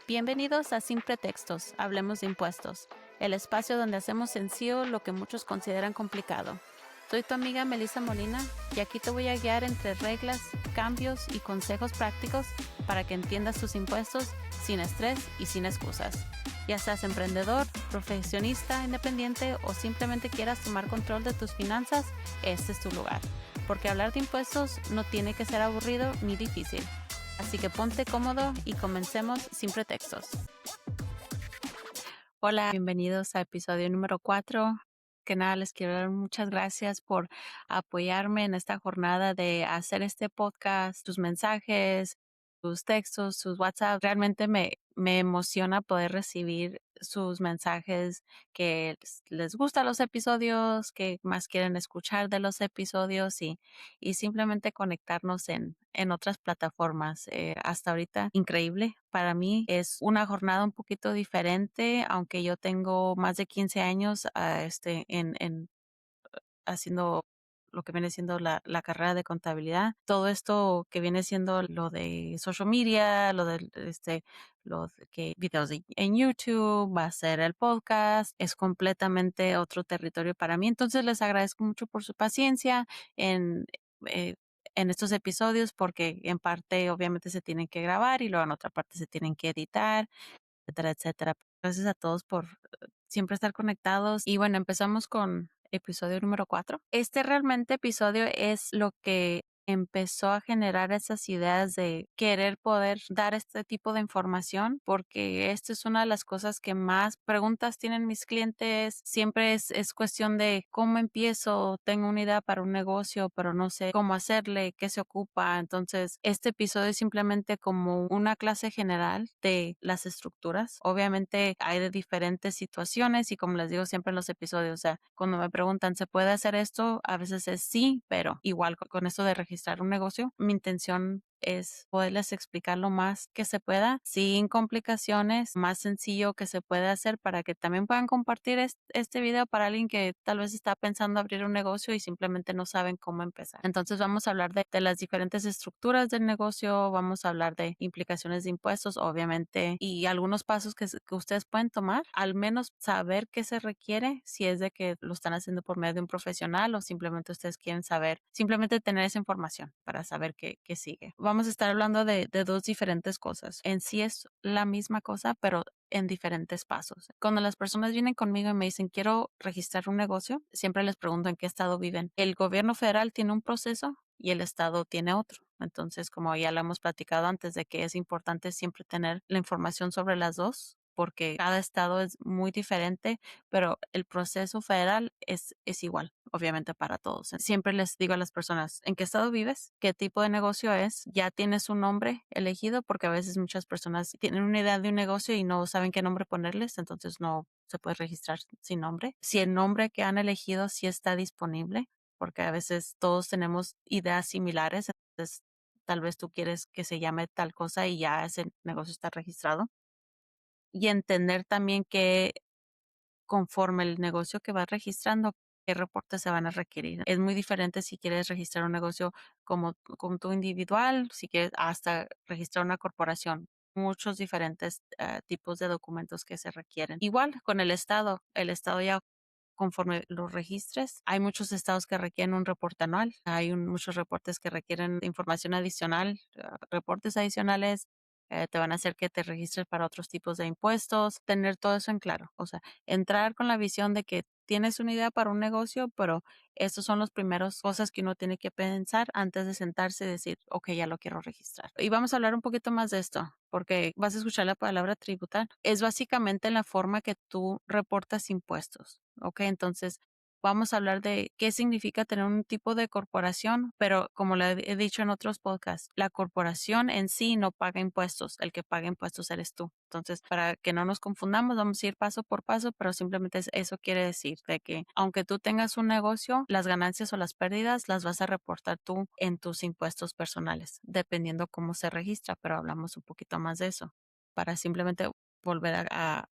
Bienvenidos a Sin Pretextos, Hablemos de Impuestos, el espacio donde hacemos sencillo lo que muchos consideran complicado. Soy tu amiga Melissa Molina y aquí te voy a guiar entre reglas, cambios y consejos prácticos para que entiendas tus impuestos sin estrés y sin excusas. Ya seas emprendedor, profesionista, independiente o simplemente quieras tomar control de tus finanzas, este es tu lugar. Porque hablar de impuestos no tiene que ser aburrido ni difícil. Así que ponte cómodo y comencemos sin pretextos. Hola, bienvenidos a episodio número 4. Que nada, les quiero dar muchas gracias por apoyarme en esta jornada de hacer este podcast, tus mensajes, tus textos, sus WhatsApp. Realmente me emociona poder recibir sus mensajes que les gustan los episodios, que más quieren escuchar de los episodios y simplemente conectarnos en otras plataformas. Hasta ahorita, increíble. Para mí es una jornada un poquito diferente, aunque yo tengo más de 15 años en haciendo lo que viene siendo la carrera de contabilidad. Todo esto que viene siendo lo de social media, lo de que videos en YouTube, va a ser el podcast, es completamente otro territorio para mí. Entonces les agradezco mucho por su paciencia en, eh, en estos episodios porque en parte obviamente se tienen que grabar y luego en otra parte se tienen que editar, etcétera, etcétera. Gracias a todos por siempre estar conectados. Y bueno, empezamos con episodio número 4. Este realmente episodio es lo que empezó a generar esas ideas de querer poder dar este tipo de información, porque esto es una de las cosas que más preguntas tienen mis clientes. Siempre es cuestión de cómo empiezo, tengo una idea para un negocio, pero no sé cómo hacerle, qué se ocupa. Entonces, este episodio es simplemente como una clase general de las estructuras. Obviamente hay de diferentes situaciones y como les digo siempre en los episodios, o sea, cuando me preguntan, ¿se puede hacer esto? A veces es sí, pero igual con esto de registrar un negocio, mi intención es poderles explicar lo más que se pueda, sin complicaciones, más sencillo que se puede hacer para que también puedan compartir este video para alguien que tal vez está pensando abrir un negocio y simplemente no saben cómo empezar. Entonces vamos a hablar de las diferentes estructuras del negocio, vamos a hablar de implicaciones de impuestos, obviamente, y algunos pasos que ustedes pueden tomar, al menos saber qué se requiere, si es de que lo están haciendo por medio de un profesional o simplemente ustedes quieren saber, simplemente tener esa información para saber qué sigue. Vamos a estar hablando de dos diferentes cosas. En sí es la misma cosa, pero en diferentes pasos. Cuando las personas vienen conmigo y me dicen quiero registrar un negocio, siempre les pregunto en qué estado viven. El gobierno federal tiene un proceso y el estado tiene otro. Entonces, como ya lo hemos platicado antes de que es importante siempre tener la información sobre las dos, porque cada estado es muy diferente, pero el proceso federal es igual, obviamente para todos. Siempre les digo a las personas, ¿en qué estado vives? ¿Qué tipo de negocio es? ¿Ya tienes un nombre elegido? Porque a veces muchas personas tienen una idea de un negocio y no saben qué nombre ponerles, entonces no se puede registrar sin nombre. Si el nombre que han elegido sí está disponible, porque a veces todos tenemos ideas similares, entonces tal vez tú quieres que se llame tal cosa y ya ese negocio está registrado. Y entender también que conforme el negocio que vas registrando, qué reportes se van a requerir. Es muy diferente si quieres registrar un negocio como tu individual, si quieres hasta registrar una corporación. Muchos diferentes tipos de documentos que se requieren. Igual con el estado ya conforme los registres, hay muchos estados que requieren un reporte anual, hay muchos reportes que requieren información adicional, reportes adicionales, te van a hacer que te registres para otros tipos de impuestos, tener todo eso en claro, o sea, entrar con la visión de que tienes una idea para un negocio, pero estos son los primeros cosas que uno tiene que pensar antes de sentarse y decir, ok, ya lo quiero registrar. Y vamos a hablar un poquito más de esto, porque vas a escuchar la palabra tributar. Es básicamente la forma que tú reportas impuestos. Ok, entonces vamos a hablar de qué significa tener un tipo de corporación, pero como le he dicho en otros podcasts, la corporación en sí no paga impuestos, el que paga impuestos eres tú. Entonces, para que no nos confundamos, vamos a ir paso por paso, pero simplemente eso quiere decir de que aunque tú tengas un negocio, las ganancias o las pérdidas las vas a reportar tú en tus impuestos personales, dependiendo cómo se registra, pero hablamos un poquito más de eso, para simplemente volver a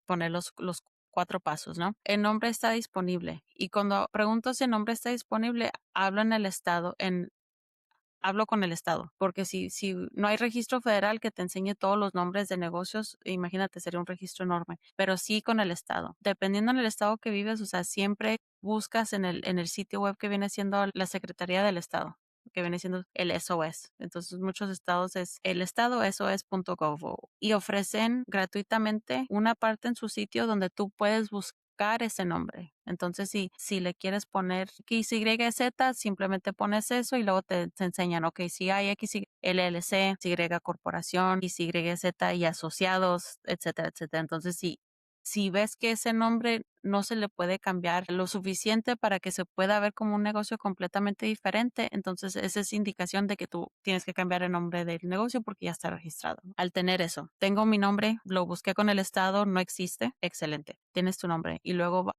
poner los 4 pasos, ¿no? El nombre está disponible y cuando pregunto si el nombre está disponible, hablo en el estado, hablo con el estado, porque si no hay registro federal que te enseñe todos los nombres de negocios, imagínate, sería un registro enorme, pero sí con el estado. Dependiendo en el estado que vives, o sea, siempre buscas en el sitio web que viene siendo la Secretaría del Estado, que viene siendo el SOS. Entonces, muchos estados es el estado sos.gov y ofrecen gratuitamente una parte en su sitio donde tú puedes buscar ese nombre. Entonces, si le quieres poner X, Y, Z, simplemente pones eso y luego te enseñan, ok, si hay X, Y, LLC, Y corporación, X, Y, Z y asociados, etcétera, etcétera. Entonces, si ves que ese nombre no se le puede cambiar lo suficiente para que se pueda ver como un negocio completamente diferente, entonces esa es indicación de que tú tienes que cambiar el nombre del negocio porque ya está registrado. Al tener eso, tengo mi nombre, lo busqué con el estado, no existe, excelente, tienes tu nombre. Y luego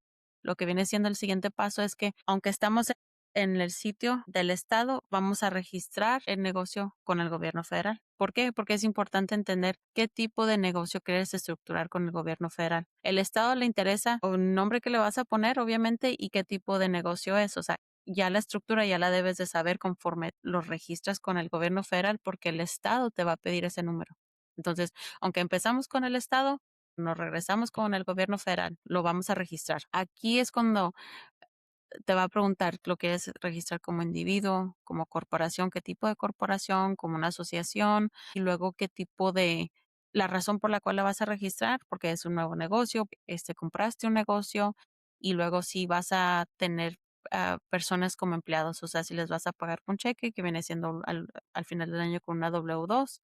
lo que viene siendo el siguiente paso es que aunque estamos en el sitio del estado, vamos a registrar el negocio con el gobierno federal. ¿Por qué? Porque es importante entender qué tipo de negocio quieres estructurar con el gobierno federal. El estado le interesa un nombre que le vas a poner, obviamente, y qué tipo de negocio es. O sea, ya la estructura ya la debes de saber conforme lo registras con el gobierno federal, porque el estado te va a pedir ese número. Entonces, aunque empezamos con el estado, nos regresamos con el gobierno federal, lo vamos a registrar. Aquí es cuando te va a preguntar, ¿lo quieres registrar como individuo, como corporación, qué tipo de corporación, como una asociación? Y luego qué tipo de, la razón por la cual la vas a registrar, porque es un nuevo negocio, compraste un negocio y luego si vas a tener personas como empleados, o sea, si les vas a pagar con cheque, que viene siendo al final del año con una W2,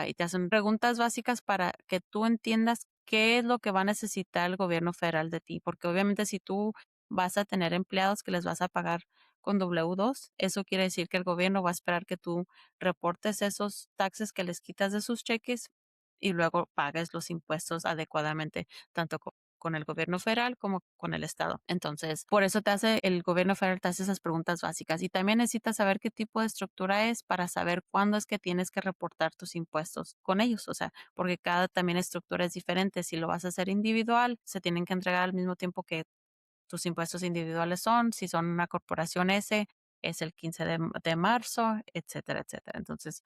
y te hacen preguntas básicas para que tú entiendas qué es lo que va a necesitar el gobierno federal de ti, porque obviamente si tú vas a tener empleados que les vas a pagar con W2, eso quiere decir que el gobierno va a esperar que tú reportes esos taxes que les quitas de sus cheques y luego pagues los impuestos adecuadamente, tanto con el gobierno federal como con el estado. Entonces, por eso el gobierno federal te hace esas preguntas básicas y también necesitas saber qué tipo de estructura es para saber cuándo es que tienes que reportar tus impuestos con ellos, o sea, porque cada también estructura es diferente. Si lo vas a hacer individual, se tienen que entregar al mismo tiempo que tus impuestos individuales son, si son una corporación S, es el 15 de marzo, etcétera, etcétera. Entonces,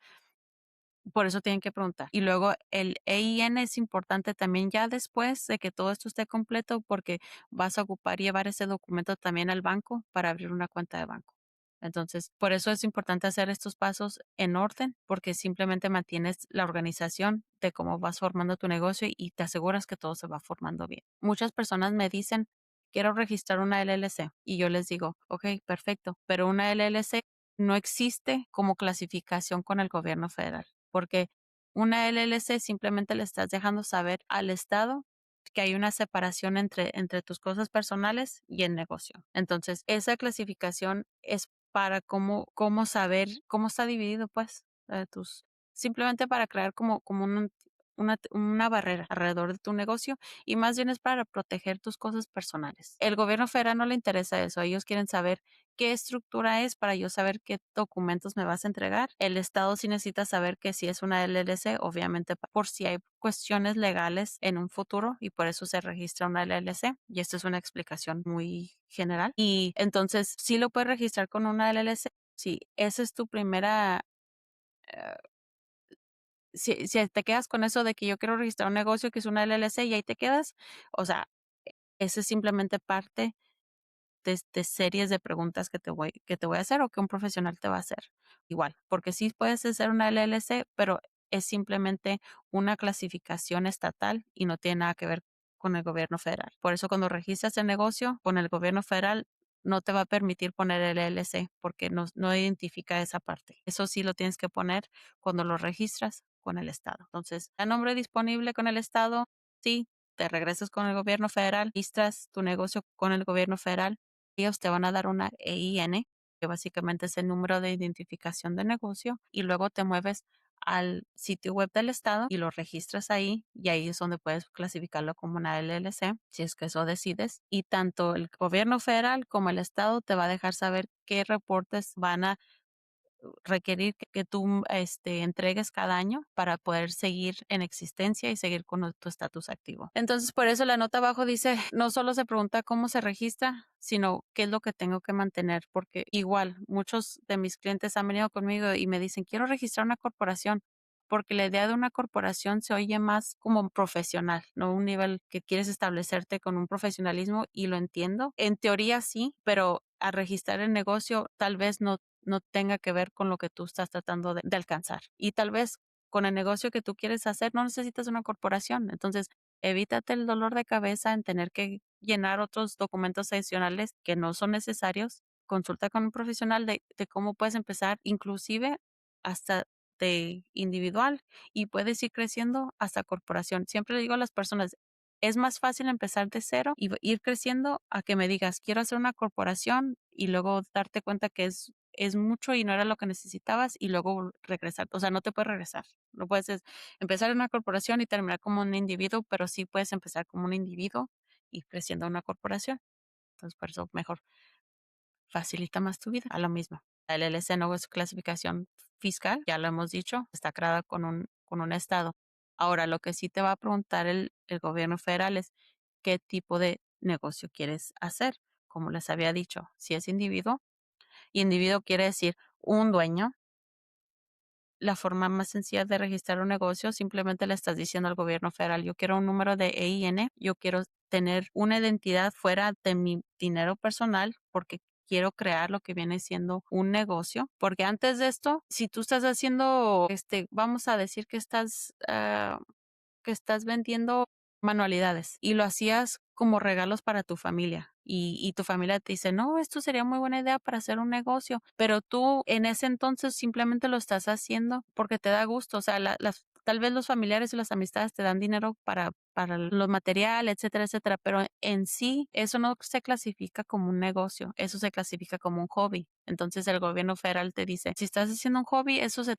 por eso tienen que preguntar. Y luego el EIN es importante también ya después de que todo esto esté completo porque vas a ocupar llevar ese documento también al banco para abrir una cuenta de banco. Entonces, por eso es importante hacer estos pasos en orden porque simplemente mantienes la organización de cómo vas formando tu negocio y te aseguras que todo se va formando bien. Muchas personas me dicen, quiero registrar una LLC y yo les digo, ok, perfecto, pero una LLC no existe como clasificación con el gobierno federal porque una LLC simplemente le estás dejando saber al Estado que hay una separación entre tus cosas personales y el negocio. Entonces, esa clasificación es para cómo saber cómo está dividido, pues, simplemente para crear como una barrera alrededor de tu negocio y más bien es para proteger tus cosas personales. El gobierno federal no le interesa eso, ellos quieren saber qué estructura es para yo saber qué documentos me vas a entregar. El Estado sí necesita saber que si es una LLC, obviamente por si hay cuestiones legales en un futuro y por eso se registra una LLC. Y esto es una explicación muy general. Y entonces sí lo puedes registrar con una LLC. Si esa es tu primera, eh, si te quedas con eso de que yo quiero registrar un negocio que es una LLC y ahí te quedas, o sea, ese es simplemente parte de series de preguntas que te voy a hacer o que un profesional te va a hacer. Igual, porque sí puedes hacer una LLC, pero es simplemente una clasificación estatal y no tiene nada que ver con el gobierno federal. Por eso cuando registras el negocio con el gobierno federal, no te va a permitir poner el LLC porque no identifica esa parte. Eso sí lo tienes que poner cuando lo registras con el Estado. Entonces, a nombre disponible con el Estado, sí, te regresas con el gobierno federal, registras tu negocio con el gobierno federal, ellos te van a dar una EIN, que básicamente es el número de identificación de negocio, y luego te mueves al sitio web del estado y lo registras ahí y ahí es donde puedes clasificarlo como una LLC, si es que eso decides. Y tanto el gobierno federal como el estado te va a dejar saber qué reportes van a requerir que tú entregues cada año para poder seguir en existencia y seguir con tu estatus activo. Entonces, por eso la nota abajo dice, no solo se pregunta cómo se registra, sino qué es lo que tengo que mantener, porque igual muchos de mis clientes han venido conmigo y me dicen, quiero registrar una corporación, porque la idea de una corporación se oye más como profesional, ¿no? Un nivel que quieres establecerte con un profesionalismo y lo entiendo. En teoría sí, pero al registrar el negocio tal vez no tenga que ver con lo que tú estás tratando de alcanzar. Y tal vez con el negocio que tú quieres hacer no necesitas una corporación. Entonces, evítate el dolor de cabeza en tener que llenar otros documentos adicionales que no son necesarios. Consulta con un profesional de cómo puedes empezar, inclusive hasta de individual y puedes ir creciendo hasta corporación. Siempre le digo a las personas, es más fácil empezar de cero y ir creciendo a que me digas, quiero hacer una corporación y luego darte cuenta que es mucho y no era lo que necesitabas y luego regresar. O sea, no te puedes regresar. No puedes empezar en una corporación y terminar como un individuo, pero sí puedes empezar como un individuo y creciendo una corporación. Entonces, por eso mejor facilita más tu vida. A lo mismo. La LLC no es clasificación fiscal, ya lo hemos dicho, está creada con un estado. Ahora, lo que sí te va a preguntar el gobierno federal es qué tipo de negocio quieres hacer. Como les había dicho, si es individuo, y individuo quiere decir un dueño, la forma más sencilla de registrar un negocio, simplemente le estás diciendo al gobierno federal, yo quiero un número de EIN, yo quiero tener una identidad fuera de mi dinero personal porque quiero crear lo que viene siendo un negocio, porque antes de esto, si tú estás haciendo, vamos a decir que estás vendiendo manualidades y lo hacías como regalos para tu familia. Y tu familia te dice, no, esto sería muy buena idea para hacer un negocio, pero tú en ese entonces simplemente lo estás haciendo porque te da gusto. O sea, tal vez los familiares y las amistades te dan dinero para lo material, etcétera, etcétera, pero en sí eso no se clasifica como un negocio, eso se clasifica como un hobby. Entonces el gobierno federal te dice, si estás haciendo un hobby, eso se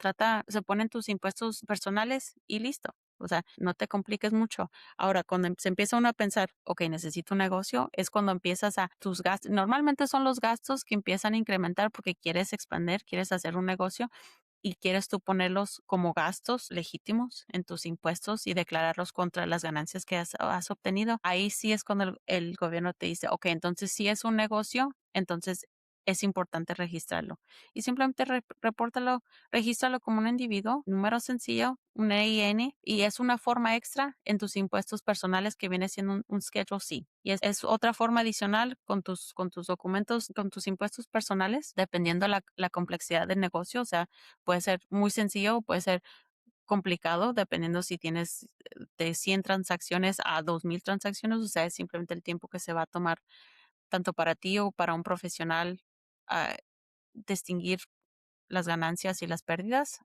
ponen tus impuestos personales y listo. O sea, no te compliques mucho. Ahora, cuando se empieza uno a pensar, ok, necesito un negocio, es cuando empiezas a tus gastos. Normalmente son los gastos que empiezan a incrementar porque quieres expandir, quieres hacer un negocio y quieres tú ponerlos como gastos legítimos en tus impuestos y declararlos contra las ganancias que has obtenido. Ahí sí es cuando el gobierno te dice, ok, entonces si es un negocio, entonces es importante registrarlo. Y simplemente repórtalo, regístralo como un individuo, número sencillo, un EIN, y es una forma extra en tus impuestos personales que viene siendo un Schedule C. Y es otra forma adicional con tus documentos, con tus impuestos personales, dependiendo la complejidad del negocio. O sea, puede ser muy sencillo, puede ser complicado, dependiendo si tienes de 100 transacciones a 2000 transacciones, o sea, es simplemente el tiempo que se va a tomar tanto para ti o para un profesional a distinguir las ganancias y las pérdidas,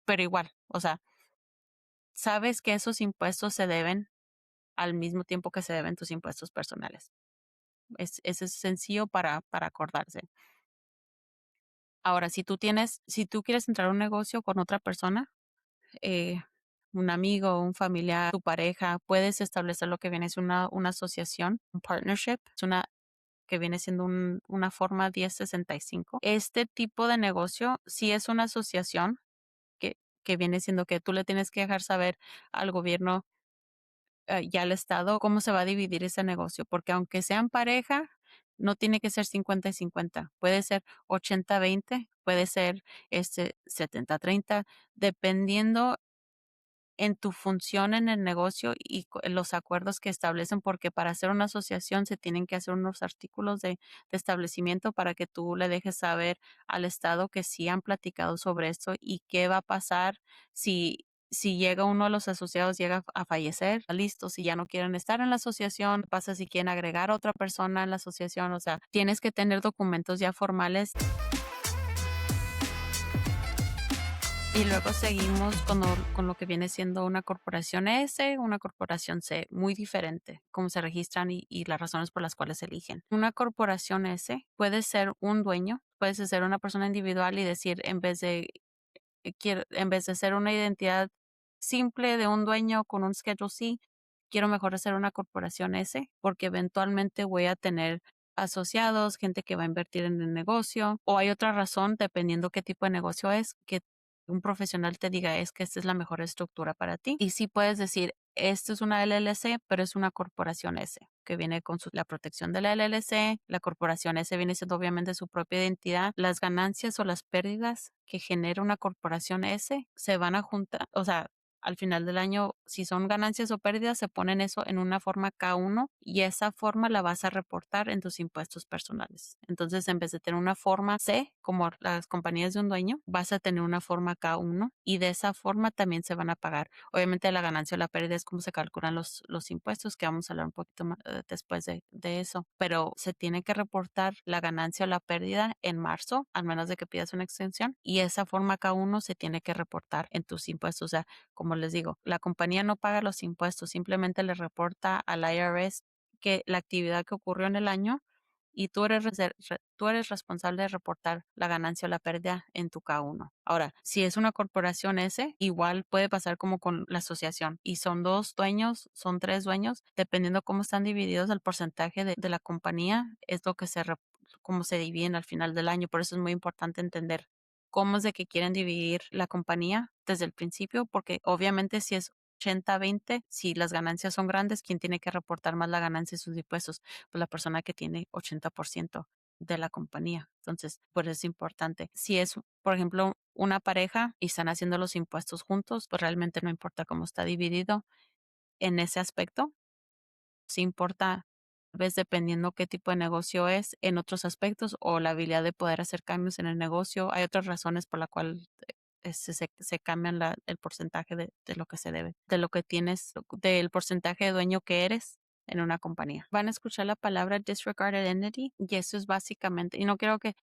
pero igual, o sea, sabes que esos impuestos se deben al mismo tiempo que se deben tus impuestos personales. Es sencillo para acordarse. Ahora, si tú quieres entrar a un negocio con otra persona, eh, un amigo, un familiar, tu pareja, puedes establecer lo que viene siendo una asociación, un partnership, es una que viene siendo una forma 1065. Este tipo de negocio sí es una asociación que, que viene siendo que tú le tienes que dejar saber al gobierno y al Estado cómo se va a dividir ese negocio, porque aunque sean pareja, no tiene que ser 50 y 50, puede ser 80-20, puede ser 70-30, dependiendo en tu función en el negocio y los acuerdos que establecen, porque para hacer una asociación se tienen que hacer unos artículos de establecimiento para que tú le dejes saber al Estado que sí han platicado sobre esto y qué va a pasar si llega uno de los asociados, llega a fallecer, listo, si ya no quieren estar en la asociación, pasa si quieren agregar a otra persona en la asociación, o sea, tienes que tener documentos ya formales. Y luego seguimos con lo que viene siendo una corporación S, una corporación C, muy diferente, cómo se registran y las razones por las cuales se eligen. Una corporación S puede ser un dueño, puedes ser una persona individual y decir, en vez de ser una identidad simple de un dueño con un Schedule C, quiero mejor hacer una corporación S porque eventualmente voy a tener asociados, gente que va a invertir en el negocio, o hay otra razón, dependiendo qué tipo de negocio es, que un profesional te diga es que esta es la mejor estructura para ti. Y sí puedes decir, esto es una LLC, pero es una corporación S, que viene con la protección de la LLC. La corporación S viene siendo obviamente su propia identidad. Las ganancias o las pérdidas que genera una corporación S se van a juntar, o sea, al final del año, si son ganancias o pérdidas, se ponen eso en una forma K1 y esa forma la vas a reportar en tus impuestos personales. Entonces, en vez de tener una forma C, como las compañías de un dueño, vas a tener una forma K1 y de esa forma también se van a pagar. Obviamente, la ganancia o la pérdida es cómo se calculan los impuestos, que vamos a hablar un poquito más después de eso, pero se tiene que reportar la ganancia o la pérdida en marzo, al menos de que pidas una extensión, y esa forma K1 se tiene que reportar en tus impuestos. O sea, como les digo, la compañía no paga los impuestos, simplemente le reporta al IRS que la actividad que ocurrió en el año y tú eres responsable de reportar la ganancia o la pérdida en tu K1. Ahora, si es una corporación S, igual puede pasar como con la asociación y son dos dueños, son tres dueños, dependiendo cómo están divididos el porcentaje de la compañía, es lo que cómo se dividen al final del año. Por eso es muy importante entender cómo es de que quieren dividir la compañía desde el principio, porque obviamente si es 80-20, si las ganancias son grandes, ¿quién tiene que reportar más la ganancia y sus impuestos? Pues la persona que tiene 80% de la compañía. Entonces, por eso es importante. Si es, por ejemplo, una pareja y están haciendo los impuestos juntos, pues realmente no importa cómo está dividido en ese aspecto. Sí importa, tal vez dependiendo qué tipo de negocio es, en otros aspectos o la habilidad de poder hacer cambios en el negocio. Hay otras razones por la cual se cambian el porcentaje de lo que se debe, de lo que tienes, del porcentaje de dueño que eres en una compañía. Van a escuchar la palabra disregarded entity y eso es básicamente, y no quiero que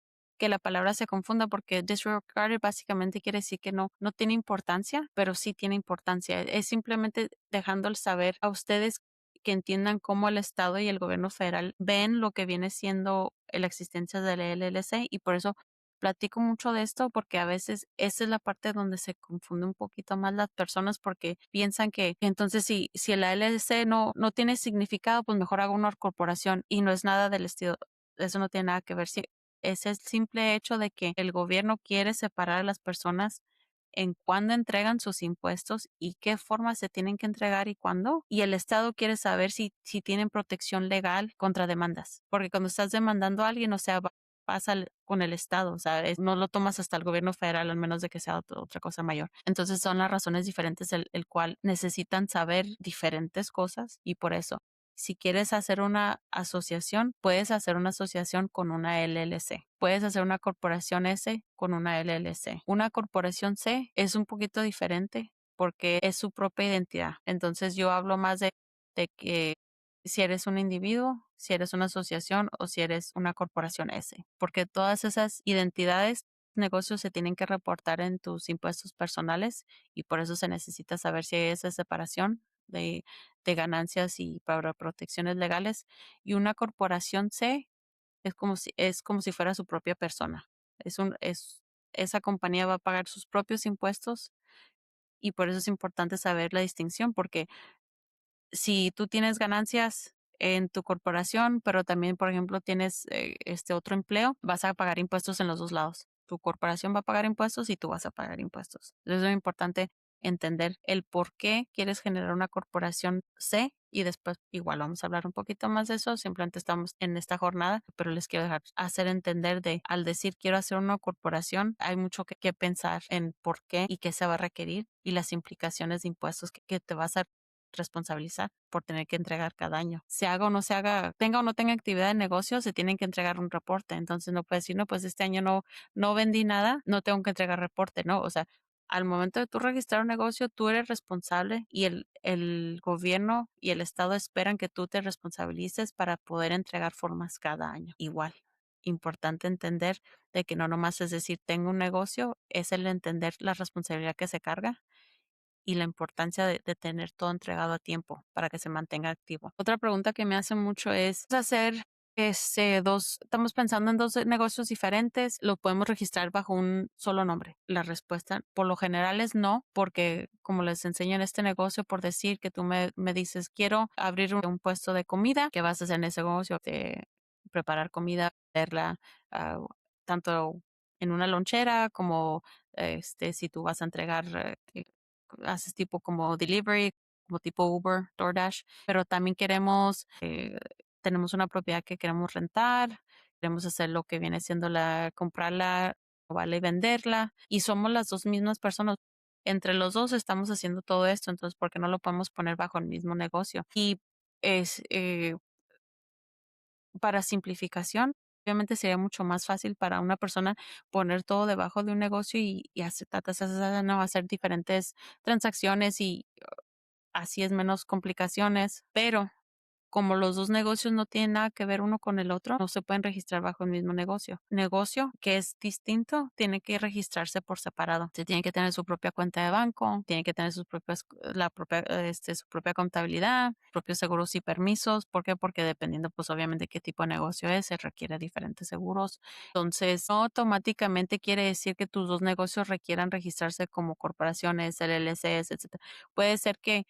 la palabra se confunda porque disregarded básicamente quiere decir que no tiene importancia, pero sí tiene importancia. Es simplemente dejándoles saber a ustedes que entiendan cómo el Estado y el gobierno federal ven lo que viene siendo la existencia de la LLC y por eso platico mucho de esto porque a veces esa es la parte donde se confunde un poquito más las personas porque piensan que entonces si el LLC no tiene significado, pues mejor hago una corporación y no es nada del estilo, eso no tiene nada que ver. Es el simple hecho de que el gobierno quiere separar a las personas en cuándo entregan sus impuestos y qué forma se tienen que entregar y cuándo. Y el Estado quiere saber si tienen protección legal contra demandas. Porque cuando estás demandando a alguien, o sea, pasa con el Estado, o sea, no lo tomas hasta el gobierno federal, al menos de que sea otra cosa mayor. Entonces son las razones diferentes el cual necesitan saber diferentes cosas y por eso si quieres hacer una asociación, puedes hacer una asociación con una LLC. Puedes hacer una corporación S con una LLC. Una corporación C es un poquito diferente porque es su propia identidad. Entonces yo hablo más de que si eres un individuo, si eres una asociación o si eres una corporación S, porque todas esas identidades, negocios se tienen que reportar en tus impuestos personales y por eso se necesita saber si hay esa separación de ganancias y para protecciones legales. Y una corporación C es como si fuera su propia persona. Esa compañía va a pagar sus propios impuestos y por eso es importante saber la distinción, porque si tú tienes ganancias en tu corporación, pero también, por ejemplo, tienes este otro empleo, vas a pagar impuestos en los dos lados. Tu corporación va a pagar impuestos y tú vas a pagar impuestos. Entonces es muy importante entender el por qué quieres generar una corporación C y después igual vamos a hablar un poquito más de eso. Simplemente estamos en esta jornada, pero les quiero dejar hacer entender al decir quiero hacer una corporación, hay mucho que pensar en por qué y qué se va a requerir y las implicaciones de impuestos que te vas a responsabilizar por tener que entregar cada año. Se haga o no se haga, tenga o no tenga actividad de negocio, se tienen que entregar un reporte. Entonces no puedes decir, no, pues este año no vendí nada, no tengo que entregar reporte, ¿no? O sea, al momento de tú registrar un negocio, tú eres responsable y el gobierno y el Estado esperan que tú te responsabilices para poder entregar formas cada año. Igual. Importante entender de que no nomás es decir, tengo un negocio, es el entender la responsabilidad que se carga y la importancia de tener todo entregado a tiempo para que se mantenga activo. Otra pregunta que me hacen mucho es hacer estamos pensando en dos negocios diferentes, ¿lo podemos registrar bajo un solo nombre? La respuesta por lo general es no, porque como les enseño en este negocio, por decir que tú me dices, quiero abrir un puesto de comida, ¿qué vas a hacer en ese negocio? preparar comida, venderla, tanto en una lonchera como, si tú vas a entregar, haces tipo como delivery, como tipo Uber, DoorDash, pero también tenemos una propiedad que queremos rentar, queremos hacer lo que viene siendo comprarla, vale, venderla, y somos las 2 mismas personas. Entre los 2 estamos haciendo todo esto, entonces, ¿por qué no lo podemos poner bajo el mismo negocio? Y es, para simplificación, obviamente sería mucho más fácil para una persona poner todo debajo de un negocio y hacer no, hacer diferentes transacciones y así es menos complicaciones, pero como los 2 negocios no tienen nada que ver uno con el otro, no se pueden registrar bajo el mismo negocio. Negocio que es distinto tiene que registrarse por separado. Se tiene que tener su propia cuenta de banco, tiene que tener su propia contabilidad, propios seguros y permisos. ¿Por qué? Porque dependiendo, pues, obviamente qué tipo de negocio es, se requiere diferentes seguros. Entonces, no automáticamente quiere decir que tus 2 negocios requieran registrarse como corporaciones, LLCs, etcétera. Puede ser que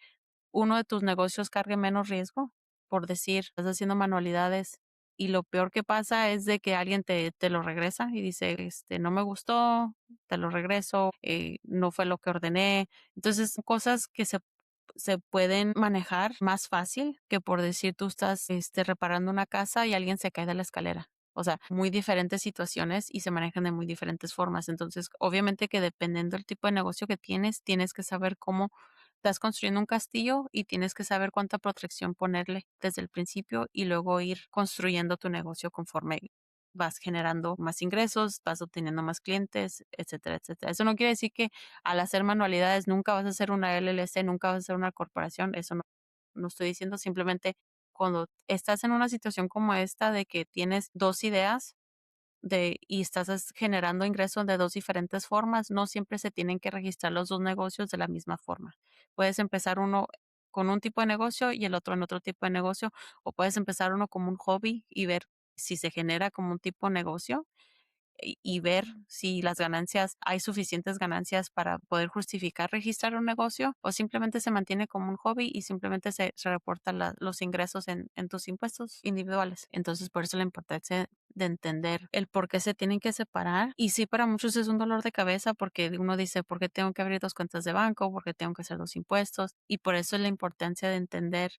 uno de tus negocios cargue menos riesgo, por decir, estás haciendo manualidades y lo peor que pasa es de que alguien te lo regresa y dice, no me gustó, te lo regreso, no fue lo que ordené. Entonces, son cosas que se pueden manejar más fácil que por decir tú estás reparando una casa y alguien se cae de la escalera. O sea, muy diferentes situaciones y se manejan de muy diferentes formas. Entonces, obviamente que dependiendo del tipo de negocio que tienes, tienes que saber cómo estás construyendo un castillo y tienes que saber cuánta protección ponerle desde el principio y luego ir construyendo tu negocio conforme vas generando más ingresos, vas obteniendo más clientes, etcétera, etcétera. Eso no quiere decir que al hacer manualidades nunca vas a hacer una LLC, nunca vas a hacer una corporación. Eso no estoy diciendo. Simplemente cuando estás en una situación como esta de que tienes dos ideas y estás generando ingresos de dos diferentes formas, no siempre se tienen que registrar los dos negocios de la misma forma. Puedes empezar uno con un tipo de negocio y el otro en otro tipo de negocio, o puedes empezar uno como un hobby y ver si se genera como un tipo de negocio y ver si las ganancias, hay suficientes ganancias para poder justificar registrar un negocio o simplemente se mantiene como un hobby y simplemente se reportan los ingresos en tus impuestos individuales. Entonces, por eso la importancia de entender el por qué se tienen que separar. Y sí, para muchos es un dolor de cabeza porque uno dice, ¿por qué tengo que abrir dos cuentas de banco? ¿Por qué tengo que hacer dos impuestos? Y por eso es la importancia de entender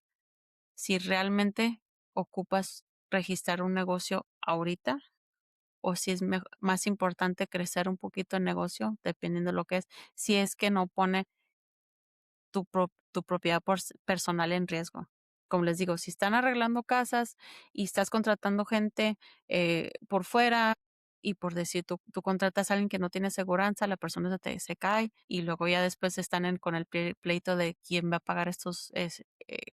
si realmente ocupas registrar un negocio ahorita o si es más importante crecer un poquito el negocio, dependiendo de lo que es, si es que no pone tu propiedad personal en riesgo. Como les digo, si están arreglando casas y estás contratando gente por fuera y por decir, tú contratas a alguien que no tiene seguranza, la persona se cae y luego ya después están con el pleito de quién va a pagar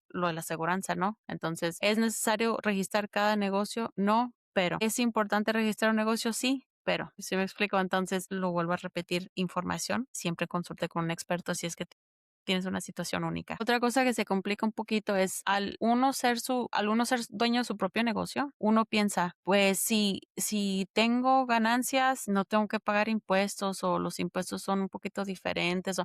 lo de la aseguranza, ¿no? Entonces, ¿es necesario registrar cada negocio? No, pero ¿es importante registrar un negocio? Sí, pero si me explico, entonces lo vuelvo a repetir, información, siempre consulte con un experto si es que tienes una situación única. Otra cosa que se complica un poquito es al uno ser dueño de su propio negocio, uno piensa, pues si tengo ganancias, no tengo que pagar impuestos o los impuestos son un poquito diferentes.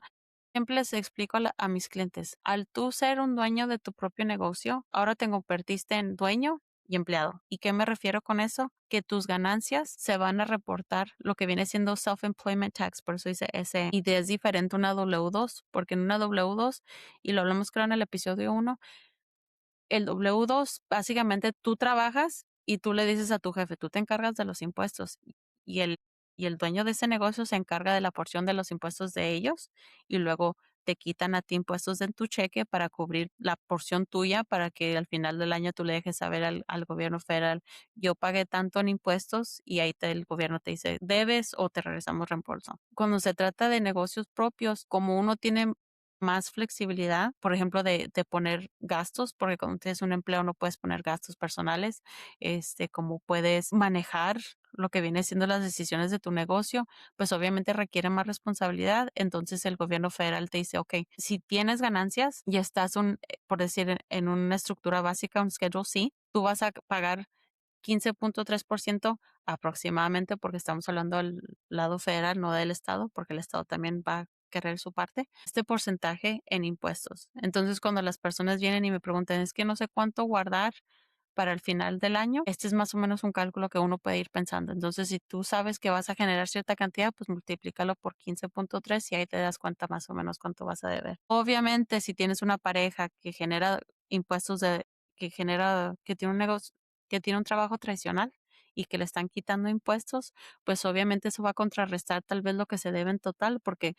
Siempre les explico a mis clientes, al tú ser un dueño de tu propio negocio, ahora te convertiste en dueño y empleado. ¿Y qué me refiero con eso? Que tus ganancias se van a reportar lo que viene siendo self-employment tax, por eso dice ese, y es diferente una W2, porque en una W2, y lo hablamos creo en el episodio 1, el W2, básicamente tú trabajas y tú le dices a tu jefe, tú te encargas de los impuestos y el dueño de ese negocio se encarga de la porción de los impuestos de ellos y luego te quitan a ti impuestos en tu cheque para cubrir la porción tuya para que al final del año tú le dejes saber al gobierno federal, yo pagué tanto en impuestos y ahí el gobierno te dice, debes o te regresamos reembolso. Cuando se trata de negocios propios, como uno tiene más flexibilidad, por ejemplo, de poner gastos, porque cuando tienes un empleo no puedes poner gastos personales, como puedes manejar lo que viene siendo las decisiones de tu negocio, pues obviamente requiere más responsabilidad. Entonces el gobierno federal te dice, ok, si tienes ganancias y estás por decir, en una estructura básica, un Schedule C, tú vas a pagar 15.3% aproximadamente, porque estamos hablando del lado federal, no del estado, porque el estado también va a querer su parte, este porcentaje en impuestos. Entonces, cuando las personas vienen y me preguntan, es que no sé cuánto guardar para el final del año, este es más o menos un cálculo que uno puede ir pensando. Entonces, si tú sabes que vas a generar cierta cantidad, pues multiplícalo por 15.3 y ahí te das cuenta más o menos cuánto vas a deber. Obviamente, si tienes una pareja que genera impuestos que tiene un negocio, que tiene un trabajo tradicional y que le están quitando impuestos, pues obviamente eso va a contrarrestar tal vez lo que se debe en total, porque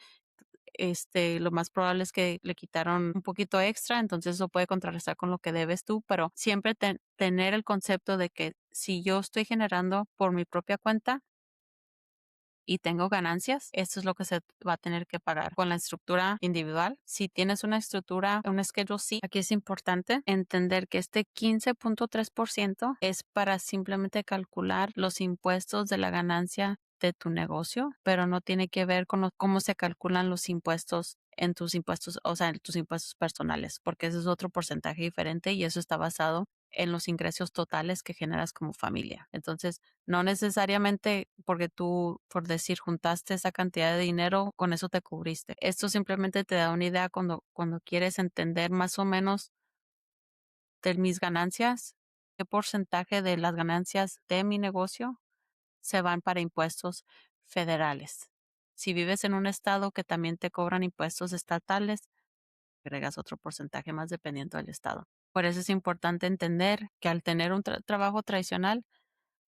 lo más probable es que le quitaron un poquito extra, entonces eso puede contrarrestar con lo que debes tú, pero siempre tener el concepto de que si yo estoy generando por mi propia cuenta y tengo ganancias, esto es lo que se va a tener que pagar con la estructura individual. Si tienes una estructura, un Schedule C, aquí es importante entender que este 15.3% es para simplemente calcular los impuestos de la ganancia de tu negocio, pero no tiene que ver con cómo se calculan los impuestos en tus impuestos, o sea, en tus impuestos personales, porque ese es otro porcentaje diferente y eso está basado en los ingresos totales que generas como familia. Entonces, no necesariamente porque tú, por decir, juntaste esa cantidad de dinero, con eso te cubriste. Esto simplemente te da una idea cuando quieres entender más o menos de mis ganancias, qué porcentaje de las ganancias de mi negocio se van para impuestos federales. Si vives en un estado que también te cobran impuestos estatales, agregas otro porcentaje más dependiendo del estado. Por eso es importante entender que al tener un trabajo tradicional,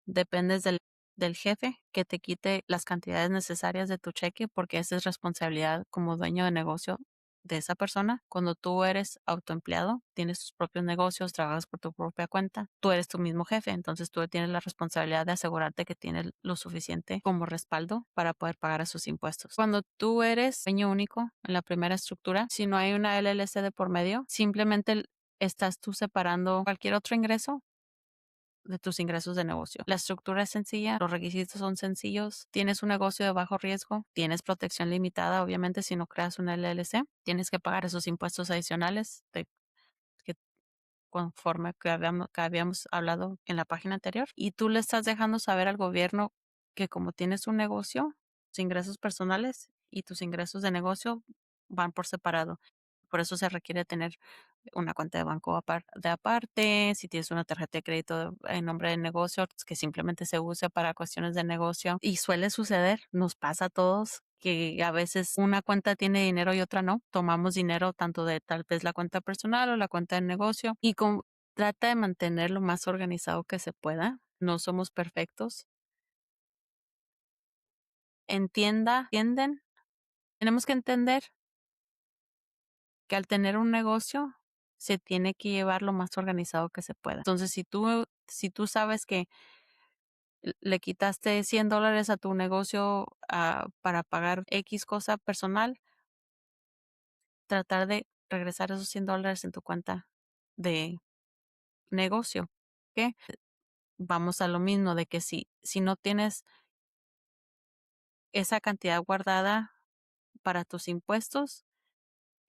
dependes del jefe que te quite las cantidades necesarias de tu cheque porque esa es responsabilidad como dueño de negocio de esa persona. Cuando tú eres autoempleado, tienes tus propios negocios, trabajas por tu propia cuenta, tú eres tu mismo jefe, entonces tú tienes la responsabilidad de asegurarte que tienes lo suficiente como respaldo para poder pagar esos impuestos. Cuando tú eres dueño único en la primera estructura, si no hay una LLC de por medio, simplemente estás tú separando cualquier otro ingreso de tus ingresos de negocio. La estructura es sencilla, los requisitos son sencillos, tienes un negocio de bajo riesgo, tienes protección limitada, obviamente si no creas una LLC, tienes que pagar esos impuestos adicionales que conforme que habíamos hablado en la página anterior y tú le estás dejando saber al gobierno que como tienes un negocio, tus ingresos personales y tus ingresos de negocio van por separado. Por eso se requiere tener una cuenta de banco de aparte, si tienes una tarjeta de crédito en nombre del negocio, pues, que simplemente se use para cuestiones de negocio. Y suele suceder, nos pasa a todos que a veces una cuenta tiene dinero y otra no. Tomamos dinero tanto de tal vez la cuenta personal o la cuenta de negocio y trata de mantener lo más organizado que se pueda. No somos perfectos. ¿Entienden? Tenemos que entender que al tener un negocio se tiene que llevar lo más organizado que se pueda. Entonces, si tú sabes que le quitaste $100 a tu negocio para pagar X cosa personal, tratar de regresar esos $100 en tu cuenta de negocio. ¿Ok? Vamos a lo mismo de que si no tienes esa cantidad guardada para tus impuestos,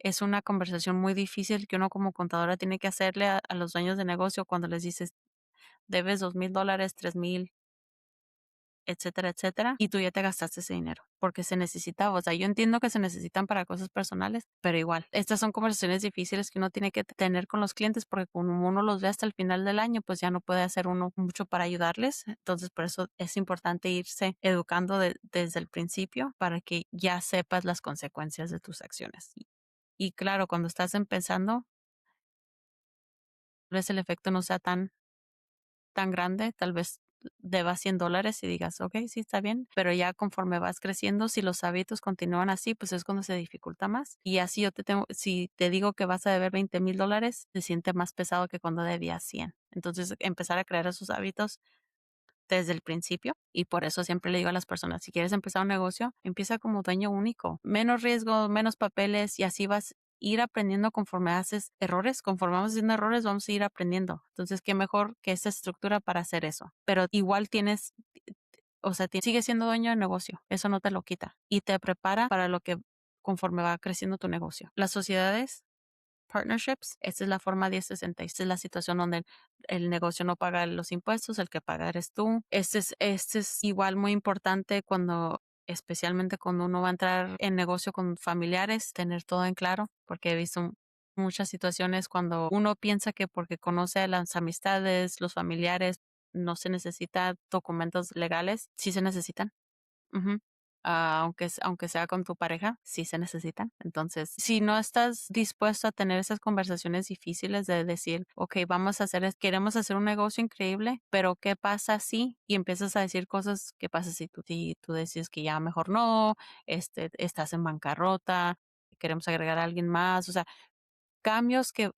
es una conversación muy difícil que uno como contadora tiene que hacerle a los dueños de negocio cuando les dices, debes $2,000, 3,000, etcétera, etcétera, y tú ya te gastaste ese dinero porque se necesitaba. O sea, yo entiendo que se necesitan para cosas personales, pero igual, estas son conversaciones difíciles que uno tiene que tener con los clientes porque como uno los ve hasta el final del año, pues ya no puede hacer uno mucho para ayudarles. Entonces, por eso es importante irse educando desde el principio para que ya sepas las consecuencias de tus acciones. Y claro, cuando estás empezando, tal vez el efecto no sea tan grande, tal vez debas $100 y digas, ok, sí está bien, pero ya conforme vas creciendo, si los hábitos continúan así, pues es cuando se dificulta más. Y así si te digo que vas a deber $20,000, se siente más pesado que cuando debías 100. Entonces, empezar a crear esos hábitos desde el principio y por eso siempre le digo a las personas, si quieres empezar un negocio, empieza como dueño único, menos riesgo, menos papeles y así vas a ir aprendiendo conforme haces errores, conforme vamos haciendo errores vamos a ir aprendiendo. Entonces, qué mejor que esta estructura para hacer eso. Pero igual o sea, sigues siendo dueño de negocio, eso no te lo quita y te prepara para lo que conforme va creciendo tu negocio. Las sociedades partnerships, esta es la forma 1060, esta es la situación donde el negocio no paga los impuestos, el que paga eres tú. Este es igual muy importante especialmente cuando uno va a entrar en negocio con familiares, tener todo en claro, porque he visto muchas situaciones cuando uno piensa que porque conoce a las amistades, los familiares, no se necesita documentos legales, sí se necesitan. Ujú. Aunque sea con tu pareja, sí se necesitan. Entonces, si no estás dispuesto a tener esas conversaciones difíciles de decir, ok, queremos hacer un negocio increíble, pero ¿qué pasa si? Y empiezas a decir cosas, ¿qué pasa si tú decides que ya mejor no, estás en bancarrota, queremos agregar a alguien más? O sea, cambios que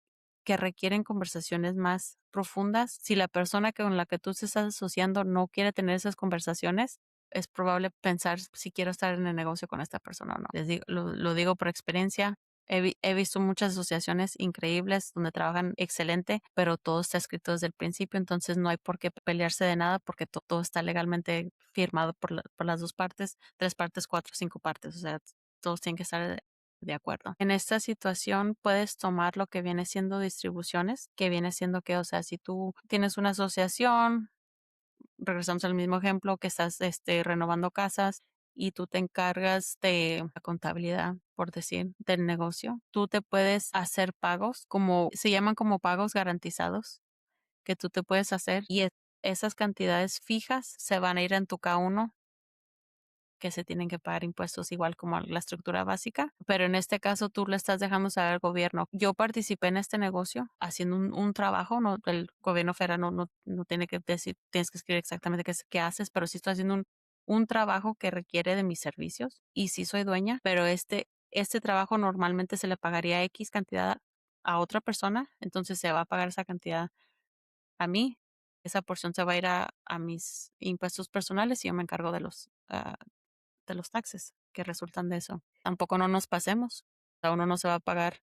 requieren conversaciones más profundas. Si la persona con la que tú te estás asociando no quiere tener esas conversaciones, es probable pensar si quiero estar en el negocio con esta persona o no. Lo digo por experiencia. He visto muchas asociaciones increíbles donde trabajan excelente, pero todo está escrito desde el principio, entonces no hay por qué pelearse de nada porque todo está legalmente firmado por las dos partes, tres partes, cuatro, cinco partes. O sea, todos tienen que estar de acuerdo. En esta situación puedes tomar lo que viene siendo distribuciones, que viene siendo que, o sea, si tú tienes una asociación, regresamos al mismo ejemplo, que estás renovando casas y tú te encargas de la contabilidad, por decir, del negocio, tú te puedes hacer pagos como, se llaman como pagos garantizados, que tú te puedes hacer y esas cantidades fijas se van a ir en tu K1 que se tienen que pagar impuestos igual como la estructura básica, pero en este caso tú le estás dejando saber al gobierno. Yo participé en este negocio haciendo un trabajo, no, el gobierno federal no tiene que decir, tienes que escribir exactamente qué haces, pero sí estoy haciendo un trabajo que requiere de mis servicios y sí soy dueña, pero este trabajo normalmente se le pagaría X cantidad a otra persona, entonces se va a pagar esa cantidad a mí. Esa porción se va a ir a mis impuestos personales y yo me encargo de los taxes que resultan de eso. Tampoco no nos pasemos. A uno no se va a pagar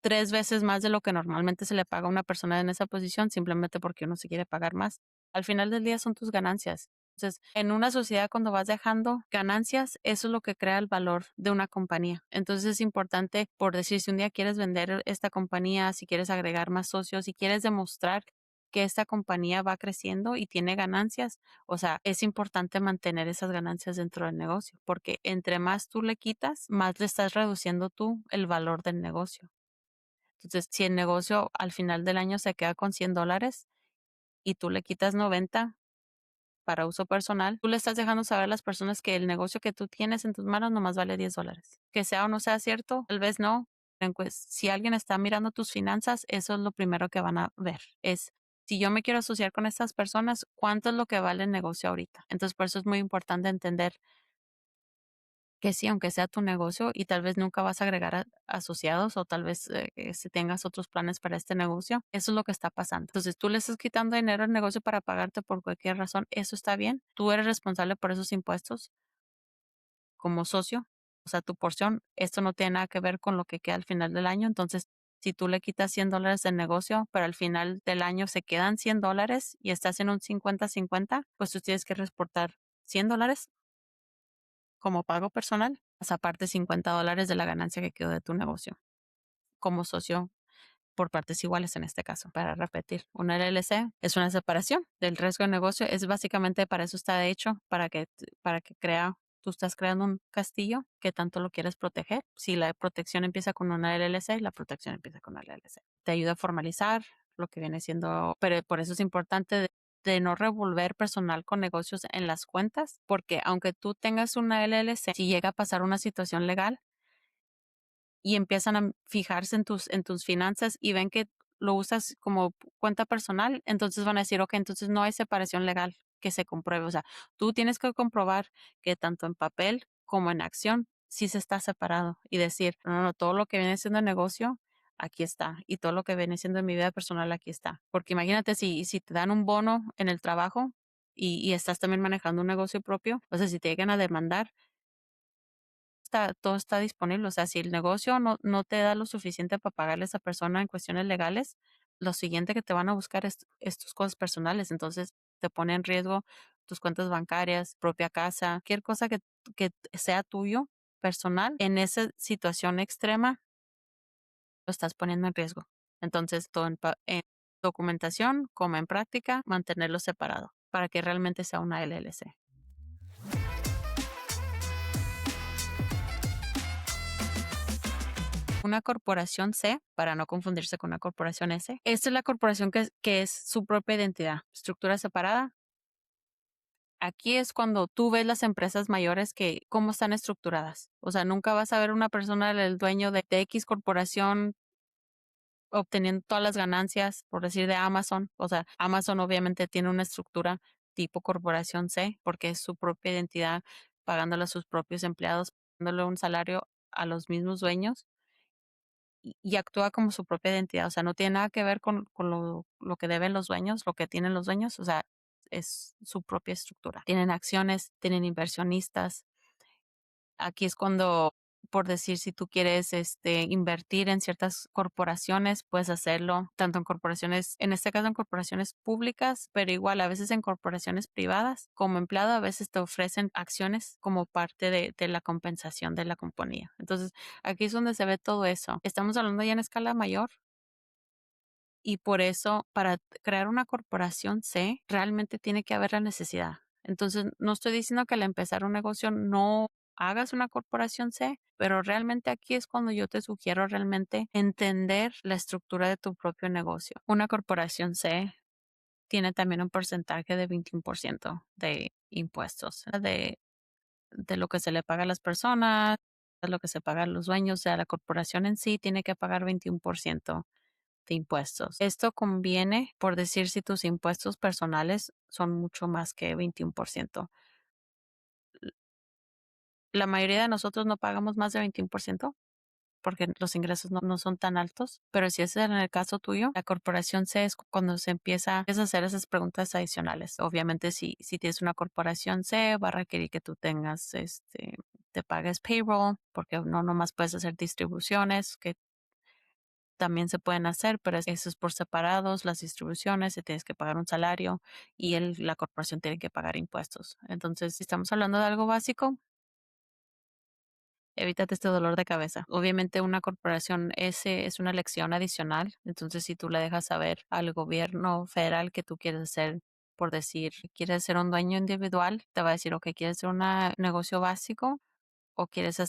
3 veces más de lo que normalmente se le paga a una persona en esa posición simplemente porque uno se quiere pagar más. Al final del día son tus ganancias. Entonces, en una sociedad cuando vas dejando ganancias, eso es lo que crea el valor de una compañía. Entonces es importante, por decir, si un día quieres vender esta compañía, si quieres agregar más socios, si quieres demostrar que esta compañía va creciendo y tiene ganancias, o sea, es importante mantener esas ganancias dentro del negocio, porque entre más tú le quitas, más le estás reduciendo tú el valor del negocio. Entonces, si el negocio al final del año se queda con $100 y tú le quitas 90 para uso personal, tú le estás dejando saber a las personas que el negocio que tú tienes en tus manos nomás vale $10. Que sea o no sea cierto, tal vez no. Pues, si alguien está mirando tus finanzas, eso es lo primero que van a ver. Es, si yo me quiero asociar con estas personas, ¿cuánto es lo que vale el negocio ahorita? Entonces, por eso es muy importante entender que sí, aunque sea tu negocio y tal vez nunca vas a agregar asociados o tal vez si tengas otros planes para este negocio, eso es lo que está pasando. Entonces tú le estás quitando dinero al negocio para pagarte por cualquier razón, eso está bien, tú eres responsable por esos impuestos como socio, o sea, tu porción, esto no tiene nada que ver con lo que queda al final del año, entonces si tú le quitas $100 del negocio, pero al final del año se quedan $100 y estás en un 50-50, pues tú tienes que reportar $100 como pago personal, más aparte $50 de la ganancia que quedó de tu negocio, como socio por partes iguales en este caso. Para repetir, una LLC es una separación del riesgo de negocio, es básicamente para eso está hecho, tú estás creando un castillo que tanto lo quieres proteger. Si la protección empieza con una LLC, la protección empieza con una LLC. Te ayuda a formalizar lo que viene siendo, pero por eso es importante de no revolver personal con negocios en las cuentas, porque aunque tú tengas una LLC, si llega a pasar una situación legal, y empiezan a fijarse en tus finanzas y ven que lo usas como cuenta personal, entonces van a decir, ok, entonces no hay separación legal que se compruebe. O sea, tú tienes que comprobar que tanto en papel como en acción sí se está separado y decir, no, todo lo que viene siendo el negocio, aquí está, y todo lo que viene siendo en mi vida personal, aquí está. Porque imagínate si te dan un bono en el trabajo y estás también manejando un negocio propio, o sea, si te llegan a demandar, todo está disponible. O sea, si el negocio no te da lo suficiente para pagarle a esa persona en cuestiones legales, lo siguiente que te van a buscar es tus cosas personales. Entonces, te pone en riesgo tus cuentas bancarias, propia casa, cualquier cosa que sea tuyo, personal, en esa situación extrema, lo estás poniendo en riesgo. Entonces, todo en documentación como en práctica, mantenerlo separado para que realmente sea una LLC. Una corporación C, para no confundirse con una corporación S, esta es la corporación que es su propia identidad, estructura separada. Aquí es cuando tú ves las empresas mayores que cómo están estructuradas. O sea, nunca vas a ver una persona, el dueño de X corporación, obteniendo todas las ganancias, por decir, de Amazon. O sea, Amazon obviamente tiene una estructura tipo corporación C, porque es su propia identidad, pagándole a sus propios empleados, dándole un salario a los mismos dueños y actúa como su propia identidad. O sea, no tiene nada que ver con lo que deben los dueños, lo que tienen los dueños. O sea, es su propia estructura. Tienen acciones, tienen inversionistas. Aquí es cuando, por decir, si tú quieres invertir en ciertas corporaciones, puedes hacerlo, tanto en corporaciones, en este caso en corporaciones públicas, pero igual a veces en corporaciones privadas. Como empleado, a veces te ofrecen acciones como parte de la compensación de la compañía. Entonces, aquí es donde se ve todo eso. Estamos hablando ya en escala mayor. Y por eso, para crear una corporación C, realmente tiene que haber la necesidad. Entonces, no estoy diciendo que al empezar un negocio no hagas una corporación C, pero realmente aquí es cuando yo te sugiero realmente entender la estructura de tu propio negocio. Una corporación C tiene también un porcentaje de 21% de impuestos, de lo que se le paga a las personas, de lo que se paga a los dueños. O sea, la corporación en sí tiene que pagar 21% de impuestos. Esto conviene, por decir, si tus impuestos personales son mucho más que 21%. La mayoría de nosotros no pagamos más de 21% porque los ingresos no son tan altos, pero si ese es en el caso tuyo, la corporación C es cuando se empieza a hacer esas preguntas adicionales. Obviamente, si tienes una corporación C, va a requerir que tú tengas, te pagues payroll, porque no nomás puedes hacer distribuciones, que también se pueden hacer, pero eso es por separados, las distribuciones, se tienes que pagar un salario y la corporación tiene que pagar impuestos. Entonces, si estamos hablando de algo básico, evítate este dolor de cabeza. Obviamente una corporación es una elección adicional, entonces si tú le dejas saber al gobierno federal que tú quieres hacer, por decir, quieres ser un dueño individual, te va a decir, ok, quieres ser un negocio básico o quieres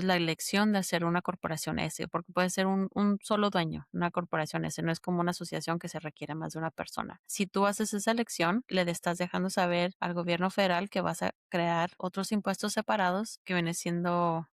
la elección de hacer una corporación S, porque puede ser un solo dueño, una corporación S, no es como una asociación que se requiere más de una persona. Si tú haces esa elección, le estás dejando saber al gobierno federal que vas a crear otros impuestos separados que viene siendo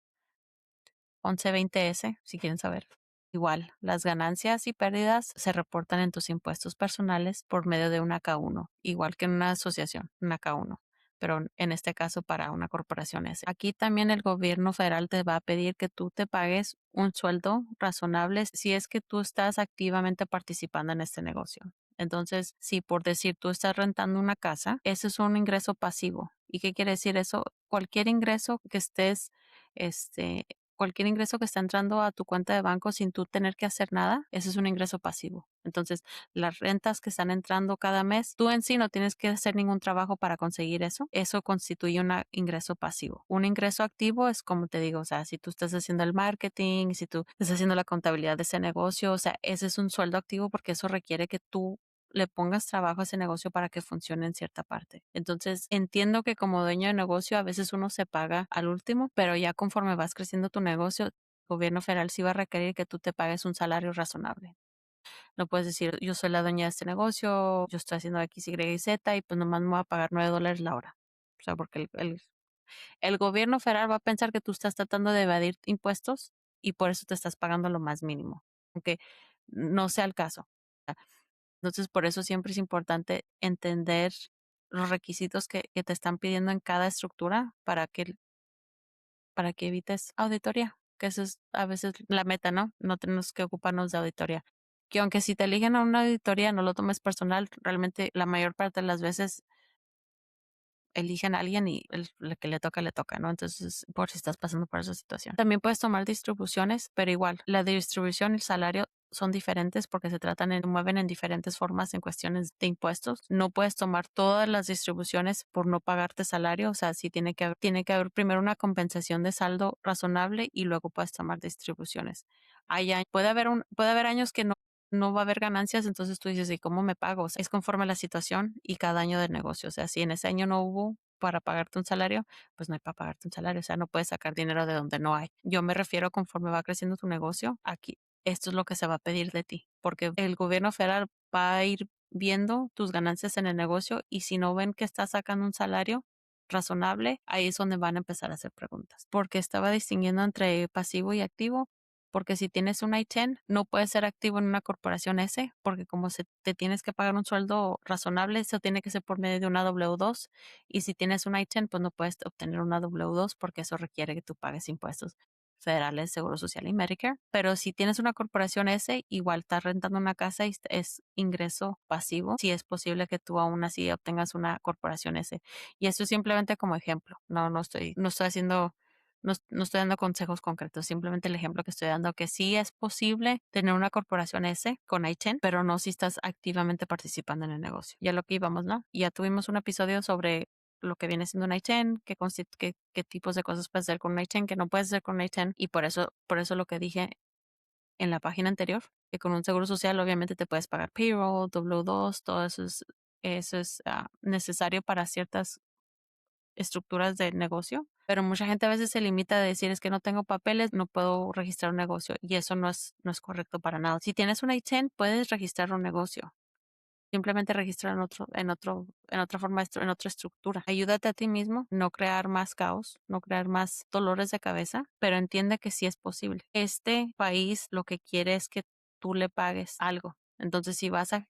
1120S, si quieren saber. Igual, las ganancias y pérdidas se reportan en tus impuestos personales por medio de una K1, igual que en una asociación, una K1, pero en este caso para una corporación S. Aquí también el gobierno federal te va a pedir que tú te pagues un sueldo razonable si es que tú estás activamente participando en este negocio. Entonces, si por decir tú estás rentando una casa, ese es un ingreso pasivo. ¿Y qué quiere decir eso? Cualquier ingreso que estés, este, cualquier ingreso que está entrando a tu cuenta de banco sin tú tener que hacer nada, ese es un ingreso pasivo. Entonces, las rentas que están entrando cada mes, tú en sí no tienes que hacer ningún trabajo para conseguir eso. Eso constituye un ingreso pasivo. Un ingreso activo es como te digo, o sea, si tú estás haciendo el marketing, si tú estás haciendo la contabilidad de ese negocio, o sea, ese es un sueldo activo porque eso requiere que tú le pongas trabajo a ese negocio para que funcione en cierta parte. Entonces, entiendo que como dueño de negocio a veces uno se paga al último, pero ya conforme vas creciendo tu negocio, el gobierno federal sí va a requerir que tú te pagues un salario razonable. No puedes decir, yo soy la dueña de este negocio, yo estoy haciendo X, Y y Z y pues nomás me voy a pagar $9 la hora. O sea, porque el gobierno federal va a pensar que tú estás tratando de evadir impuestos y por eso te estás pagando lo más mínimo, aunque no sea el caso. Entonces, por eso siempre es importante entender los requisitos que te están pidiendo en cada estructura para que evites auditoría, que eso es a veces la meta, ¿no? No tenemos que ocuparnos de auditoría. Que aunque si te eligen a una auditoría, no lo tomes personal, realmente la mayor parte de las veces eligen a alguien y el que le toca, ¿no? Entonces, por si estás pasando por esa situación. También puedes tomar distribuciones, pero igual, la distribución y el salario son diferentes porque mueven en diferentes formas en cuestiones de impuestos. No puedes tomar todas las distribuciones por no pagarte salario, o sea, sí tiene que haber primero una compensación de saldo razonable y luego puedes tomar distribuciones. Puede haber años que no va a haber ganancias, entonces tú dices, ¿y cómo me pago? O sea, es conforme a la situación y cada año del negocio. O sea, si en ese año no hubo, para pagarte un salario, pues no hay para pagarte un salario, o sea, no puedes sacar dinero de donde no hay. Yo me refiero conforme va creciendo tu negocio, aquí esto es lo que se va a pedir de ti, porque el gobierno federal va a ir viendo tus ganancias en el negocio y si no ven que estás sacando un salario razonable, ahí es donde van a empezar a hacer preguntas, porque estaba distinguiendo entre pasivo y activo, porque si tienes un I-10, no puedes ser activo en una corporación S, porque como se te tienes que pagar un sueldo razonable, eso tiene que ser por medio de una W2, y si tienes un I-10, pues no puedes obtener una W2 porque eso requiere que tú pagues impuestos federales, Seguro Social y Medicare. Pero si tienes una corporación S, igual estás rentando una casa y es ingreso pasivo, si es posible que tú aún así obtengas una corporación S. Y eso es simplemente como ejemplo. No estoy haciendo no estoy dando consejos concretos, simplemente el ejemplo que estoy dando que sí es posible tener una corporación S con I-10, pero no si estás activamente participando en el negocio. Ya lo que íbamos, ¿no? Ya tuvimos un episodio sobre lo que viene siendo un I-10, qué tipos de cosas puedes hacer con un I-10, que no puedes hacer con un I-10, y por eso lo que dije en la página anterior, que con un seguro social obviamente te puedes pagar payroll, W2, todo eso es necesario para ciertas estructuras de negocio, pero mucha gente a veces se limita a decir es que no tengo papeles, no puedo registrar un negocio y eso no es correcto para nada. Si tienes un I-10, puedes registrar un negocio. Simplemente registra en otra forma, en otra estructura. Ayúdate a ti mismo, no crear más caos, no crear más dolores de cabeza, pero entiende que sí es posible. Este país lo que quiere es que tú le pagues algo. Entonces, si vas a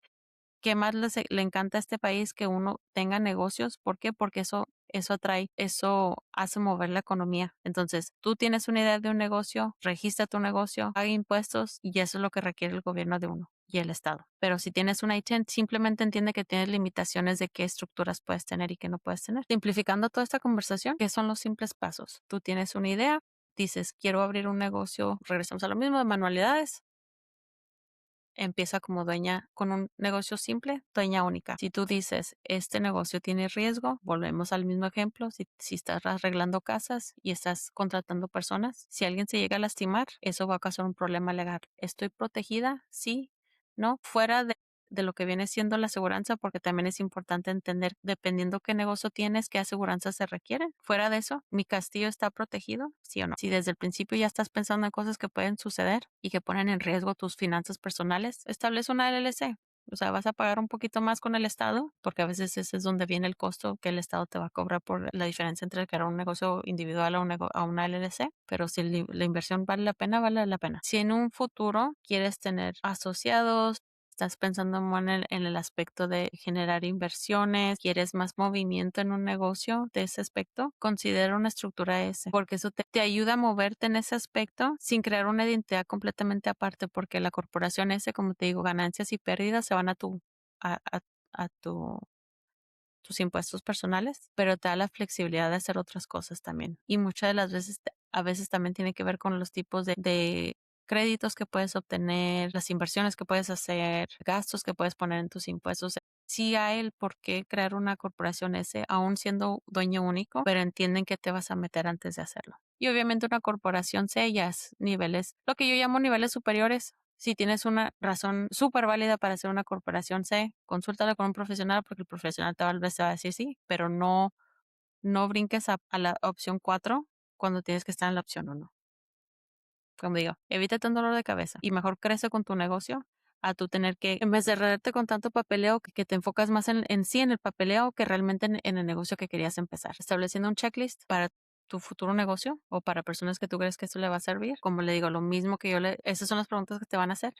¿qué más le encanta a este país que uno tenga negocios? ¿Por qué? Porque eso atrae, eso hace mover la economía. Entonces, tú tienes una idea de un negocio, registra tu negocio, paga impuestos y eso es lo que requiere el gobierno de uno y el Estado. Pero si tienes una ITIN, simplemente entiende que tienes limitaciones de qué estructuras puedes tener y qué no puedes tener. Simplificando toda esta conversación, ¿qué son los simples pasos? Tú tienes una idea, dices, quiero abrir un negocio, regresamos a lo mismo de manualidades, empieza como dueña con un negocio simple, dueña única. Si tú dices, este negocio tiene riesgo, volvemos al mismo ejemplo, si estás arreglando casas y estás contratando personas, si alguien se llega a lastimar, eso va a causar un problema legal. ¿Estoy protegida? Sí, ¿no? Fuera de lo que viene siendo la aseguranza, porque también es importante entender, dependiendo qué negocio tienes, qué aseguranza se requiere. Fuera de eso, ¿mi castillo está protegido? ¿Sí o no? Si desde el principio ya estás pensando en cosas que pueden suceder y que ponen en riesgo tus finanzas personales, establece una LLC. O sea, vas a pagar un poquito más con el Estado, porque a veces ese es donde viene el costo que el Estado te va a cobrar por la diferencia entre crear un negocio individual a una LLC. Pero si la inversión vale la pena, vale la pena. Si en un futuro quieres tener asociados, estás pensando más en el aspecto de generar inversiones, quieres más movimiento en un negocio de ese aspecto, considera una estructura S, porque eso te ayuda a moverte en ese aspecto sin crear una identidad completamente aparte, porque la corporación S, como te digo, ganancias y pérdidas se van a, a- a tus impuestos personales, pero te da la flexibilidad de hacer otras cosas también. Y muchas de las veces, a veces también tiene que ver con los tipos de créditos que puedes obtener, las inversiones que puedes hacer, gastos que puedes poner en tus impuestos. Sí hay el por qué crear una corporación S, aún siendo dueño único, pero entienden que te vas a meter antes de hacerlo. Y obviamente una corporación C ya es niveles, lo que yo llamo niveles superiores. Si tienes una razón súper válida para hacer una corporación C, consúltala con un profesional porque el profesional tal vez te va a decir sí, pero no brinques a la opción 4 cuando tienes que estar en la opción 1. Como digo, evítate un dolor de cabeza y mejor crece con tu negocio a tú tener que, en vez de redarte con tanto papeleo, que te enfocas más en sí, en el papeleo, que realmente en el negocio que querías empezar. Estableciendo un checklist para tu futuro negocio o para personas que tú crees que esto le va a servir. Como le digo, lo mismo que esas son las preguntas que te van a hacer.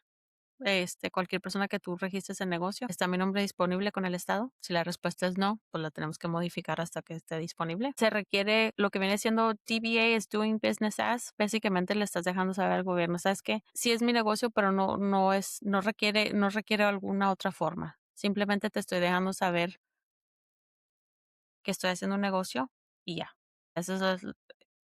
Cualquier persona que tú registres en negocio, ¿está mi nombre disponible con el Estado? Si la respuesta es no, pues la tenemos que modificar hasta que esté disponible. Se requiere lo que viene siendo DBA, es Doing Business As. Básicamente le estás dejando saber al gobierno, ¿sabes qué? Sí es mi negocio, pero no requiere alguna otra forma. Simplemente te estoy dejando saber que estoy haciendo un negocio y ya. Eso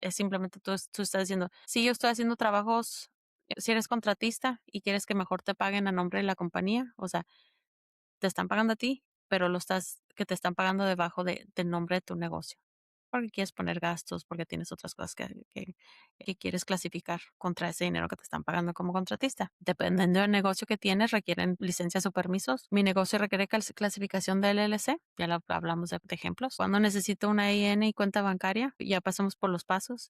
es simplemente tú estás diciendo, sí, yo estoy haciendo trabajos, si eres contratista y quieres que mejor te paguen a nombre de la compañía, o sea, te están pagando a ti, pero que te están pagando debajo del nombre de tu negocio. porque quieres poner gastos, porque tienes otras cosas que quieres clasificar contra ese dinero que te están pagando como contratista. Dependiendo del negocio que tienes, requieren licencias o permisos. Mi negocio requiere clasificación de LLC, ya hablamos de ejemplos. Cuando necesito una EIN y cuenta bancaria, ya pasamos por los pasos.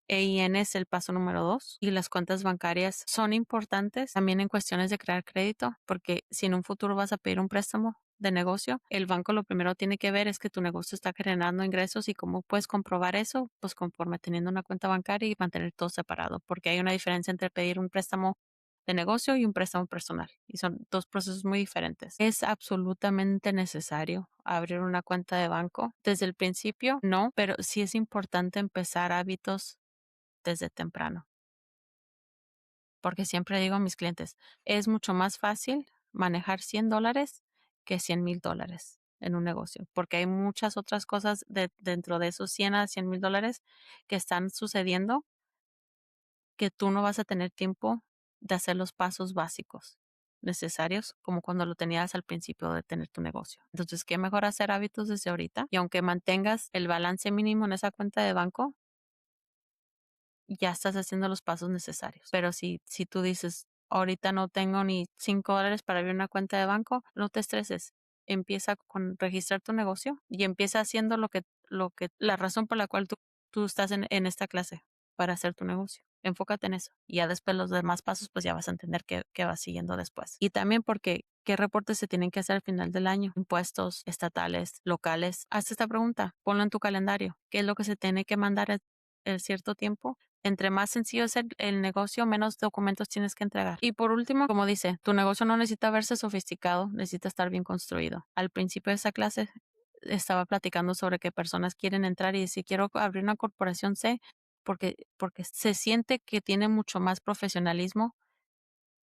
EIN es el paso número 2 y las cuentas bancarias son importantes también en cuestiones de crear crédito, porque si en un futuro vas a pedir un préstamo de negocio, el banco lo primero tiene que ver es que tu negocio está generando ingresos y cómo puedes comprobar eso, pues conforme teniendo una cuenta bancaria y mantener todo separado, porque hay una diferencia entre pedir un préstamo de negocio y un préstamo personal y son dos procesos muy diferentes. ¿Es absolutamente necesario abrir una cuenta de banco? Desde el principio, no, pero sí es importante empezar hábitos desde temprano, porque siempre digo a mis clientes, es mucho más fácil manejar $100 que $100,000 en un negocio, porque hay muchas otras cosas dentro de esos 100 a $100,000 que están sucediendo que tú no vas a tener tiempo de hacer los pasos básicos necesarios como cuando lo tenías al principio de tener tu negocio. Entonces, qué mejor hacer hábitos desde ahorita y aunque mantengas el balance mínimo en esa cuenta de banco, ya estás haciendo los pasos necesarios. Pero si tú dices, ahorita no tengo ni $5 para abrir una cuenta de banco, no te estreses. Empieza con registrar tu negocio y empieza haciendo la razón por la cual tú estás en esta clase, para hacer tu negocio. Enfócate en eso. Y ya después los demás pasos, pues ya vas a entender qué vas siguiendo después. Y también porque ¿qué reportes se tienen que hacer al final del año? Impuestos estatales, locales. Haz esta pregunta, ponlo en tu calendario. ¿Qué es lo que se tiene que mandar el cierto tiempo? Entre más sencillo es el negocio, menos documentos tienes que entregar. Y por último, como dice, tu negocio no necesita verse sofisticado, necesita estar bien construido. Al principio de esa clase estaba platicando sobre que personas quieren entrar y decir, quiero abrir una corporación C porque se siente que tiene mucho más profesionalismo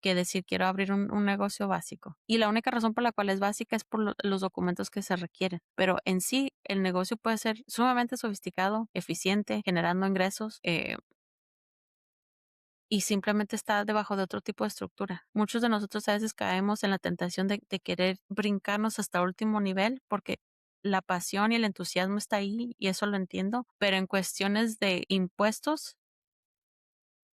que decir quiero abrir un negocio básico. Y la única razón por la cual es básica es por los documentos que se requieren. Pero en sí, el negocio puede ser sumamente sofisticado, eficiente, generando ingresos, y simplemente está debajo de otro tipo de estructura. Muchos de nosotros a veces caemos en la tentación de querer brincarnos hasta último nivel porque la pasión y el entusiasmo está ahí y eso lo entiendo, pero en cuestiones de impuestos,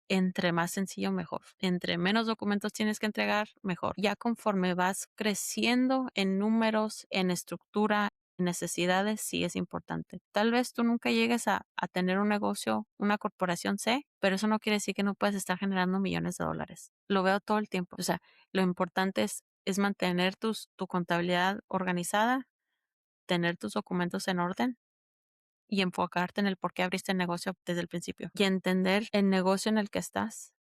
entre más sencillo, mejor. Entre menos documentos tienes que entregar, mejor. Ya conforme vas creciendo en números, en estructura, en necesidades, sí es importante. Tal vez tú nunca llegues a tener un negocio, una corporación C, pero eso no quiere decir que no puedes estar generando millones de dólares. Lo veo todo el tiempo. O sea, lo importante es mantener tu contabilidad organizada, tener tus documentos en orden y enfocarte en el por qué abriste el negocio desde el principio y entender el negocio en el que estás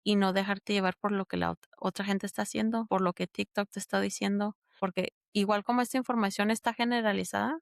y no dejarte llevar por lo que la otra gente está haciendo, por lo que TikTok te está diciendo, porque igual como esta información está generalizada,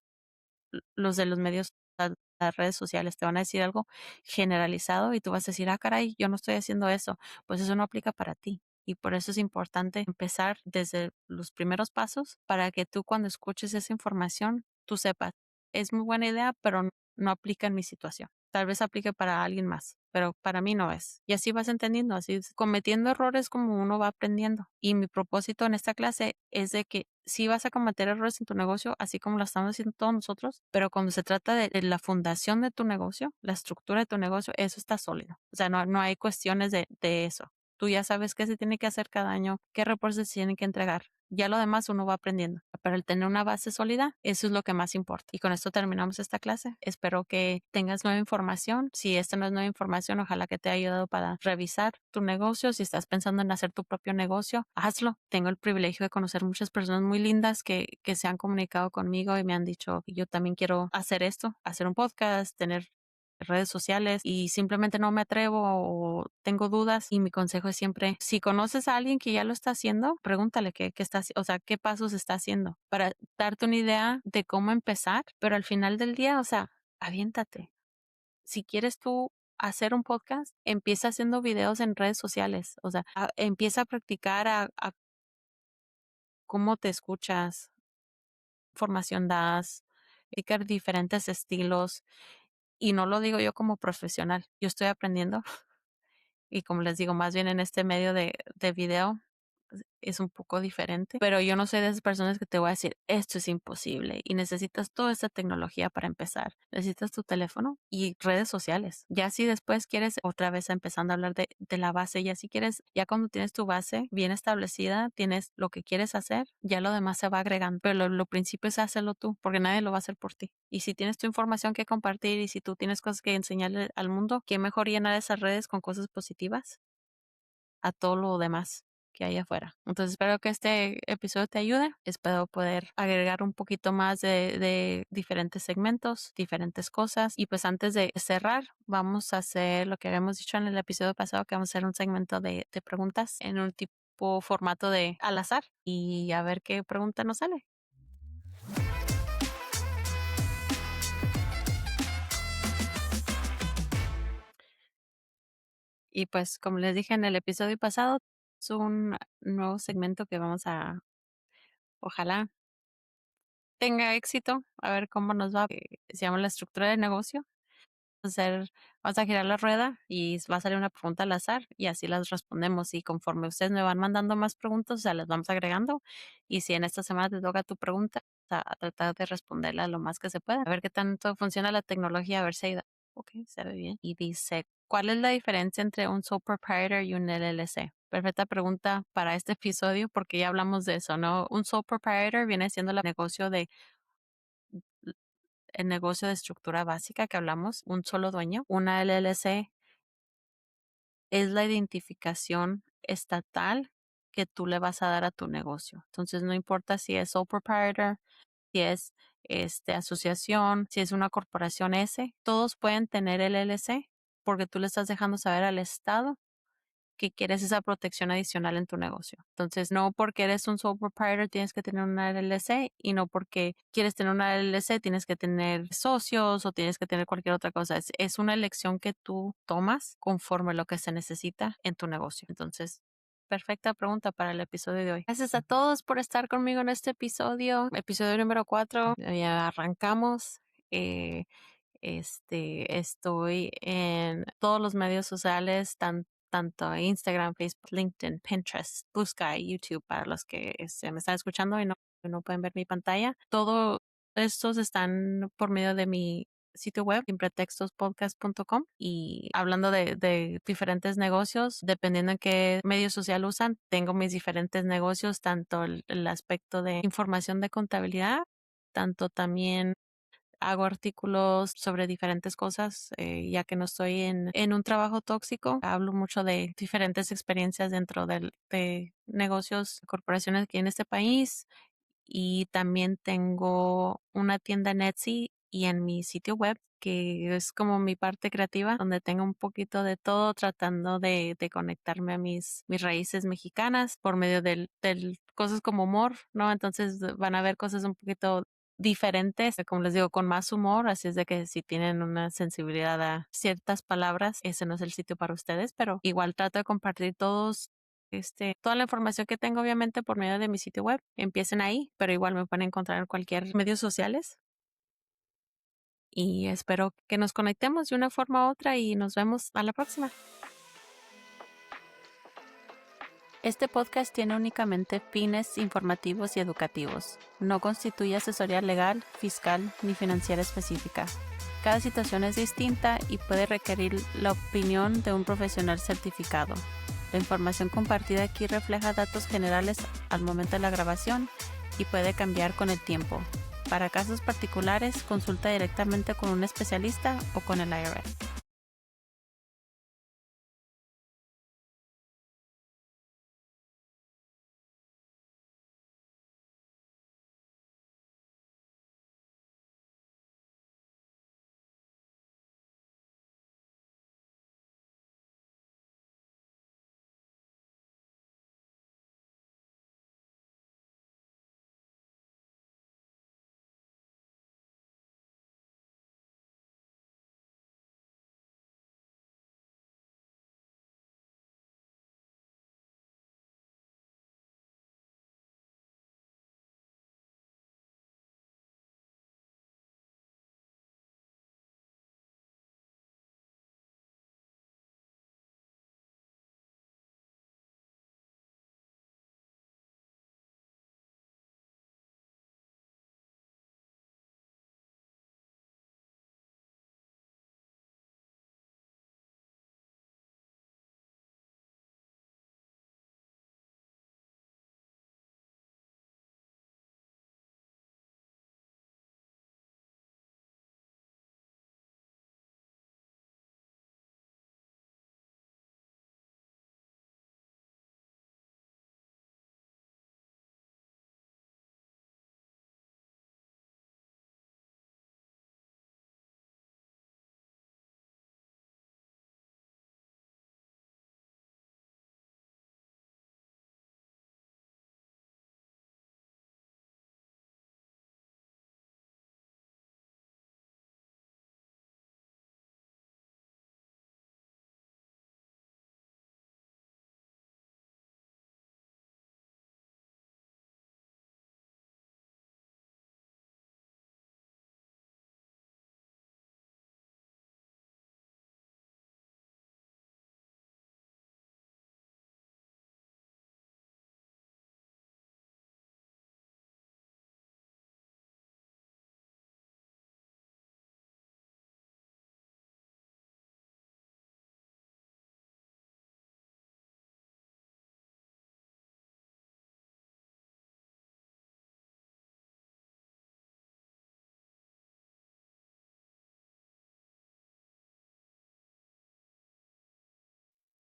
los de los medios, las redes sociales te van a decir algo generalizado y tú vas a decir, ah, caray, yo no estoy haciendo eso. Pues eso no aplica para ti. Y por eso es importante empezar desde los primeros pasos para que tú cuando escuches esa información, tú sepas, es muy buena idea, pero no aplica en mi situación. Tal vez aplique para alguien más, pero para mí no es. Y así vas entendiendo, así cometiendo errores como uno va aprendiendo. Y mi propósito en esta clase es de que sí vas a cometer errores en tu negocio, así como lo estamos haciendo todos nosotros, pero cuando se trata de la fundación de tu negocio, la estructura de tu negocio, eso está sólido. O sea, no hay cuestiones de eso. Tú ya sabes qué se tiene que hacer cada año, qué reportes se tienen que entregar. Ya lo demás uno va aprendiendo. Pero el tener una base sólida, eso es lo que más importa. Y con esto terminamos esta clase. Espero que tengas nueva información. Si esta no es nueva información, ojalá que te haya ayudado para revisar tu negocio. Si estás pensando en hacer tu propio negocio, hazlo. Tengo el privilegio de conocer muchas personas muy lindas que se han comunicado conmigo y me han dicho que yo también quiero hacer esto, hacer un podcast, tener redes sociales y simplemente no me atrevo o tengo dudas y mi consejo es siempre, si conoces a alguien que ya lo está haciendo, pregúntale qué está, o sea, qué pasos está haciendo para darte una idea de cómo empezar, pero al final del día, o sea, aviéntate. Si quieres tú hacer un podcast, empieza haciendo videos en redes sociales, o sea, empieza a practicar a cómo te escuchas, formación das, practicar diferentes estilos. Y no lo digo yo como profesional, yo estoy aprendiendo y como les digo, más bien en este medio de video, es un poco diferente, pero yo no soy de esas personas que te voy a decir, esto es imposible y necesitas toda esta tecnología para empezar. Necesitas tu teléfono y redes sociales. Ya si después quieres otra vez empezando a hablar de la base, ya si quieres, ya cuando tienes tu base bien establecida, tienes lo que quieres hacer, ya lo demás se va agregando. Pero lo principio es hacerlo tú, porque nadie lo va a hacer por ti. Y si tienes tu información que compartir y si tú tienes cosas que enseñarle al mundo, ¿qué mejor llenar esas redes con cosas positivas a todo lo demás que hay afuera? Entonces espero que este episodio te ayude. Espero poder agregar un poquito más de diferentes segmentos, diferentes cosas. Y pues antes de cerrar, vamos a hacer lo que habíamos dicho en el episodio pasado, que vamos a hacer un segmento de preguntas en un tipo formato de al azar y a ver qué pregunta nos sale. Y pues como les dije en el episodio pasado, es un nuevo segmento que ojalá tenga éxito, a ver cómo nos va. Se llama la estructura de negocio. Hacer, Vamos a girar la rueda y va a salir una pregunta al azar y así las respondemos. Y conforme ustedes me van mandando más preguntas, o sea, las vamos agregando. Y si en esta semana te toca tu pregunta, a tratar de responderla lo más que se pueda. A ver qué tanto funciona la tecnología, a ver si ayuda. Ok, se ve bien. Y dice, ¿cuál es la diferencia entre un sole proprietor y un LLC? Perfecta pregunta para este episodio porque ya hablamos de eso, ¿no? Un sole proprietor viene siendo el negocio de estructura básica que hablamos, un solo dueño. Una LLC es la identificación estatal que tú le vas a dar a tu negocio. Entonces, no importa si es sole proprietor, si es asociación, si es una corporación S, todos pueden tener el LLC porque tú le estás dejando saber al Estado que quieres esa protección adicional en tu negocio. Entonces, no porque eres un sole proprietor tienes que tener una LLC y no porque quieres tener una LLC tienes que tener socios o tienes que tener cualquier otra cosa. Es una elección que tú tomas conforme lo que se necesita en tu negocio. Entonces, perfecta pregunta para el episodio de hoy. Gracias a todos por estar conmigo en este episodio número 4. Ya arrancamos. Estoy en todos los medios sociales, tanto Instagram, Facebook, LinkedIn, Pinterest, Busca, YouTube, para los que me están escuchando y no pueden ver mi pantalla. Todos estos están por medio de mi sitio web, simpretextospodcast.com, y hablando de diferentes negocios, dependiendo en qué medio social usan, tengo mis diferentes negocios, tanto el aspecto de información de contabilidad, tanto también hago artículos sobre diferentes cosas, ya que no estoy en un trabajo tóxico. Hablo mucho de diferentes experiencias dentro de negocios, corporaciones aquí en este país. Y también tengo una tienda en Etsy y en mi sitio web, que es como mi parte creativa, donde tengo un poquito de todo, tratando de conectarme a mis raíces mexicanas por medio del cosas como humor, ¿no? Entonces van a ver cosas un poquito diferentes, como les digo, con más humor, así es de que si tienen una sensibilidad a ciertas palabras, ese no es el sitio para ustedes, pero igual trato de compartir toda la información que tengo, obviamente, por medio de mi sitio web. Empiecen ahí, pero igual me pueden encontrar en cualquier medios sociales. Y espero que nos conectemos de una forma u otra y nos vemos a la próxima. Este podcast tiene únicamente fines informativos y educativos. No constituye asesoría legal, fiscal ni financiera específica. Cada situación es distinta y puede requerir la opinión de un profesional certificado. La información compartida aquí refleja datos generales al momento de la grabación y puede cambiar con el tiempo. Para casos particulares, consulta directamente con un especialista o con el IRS.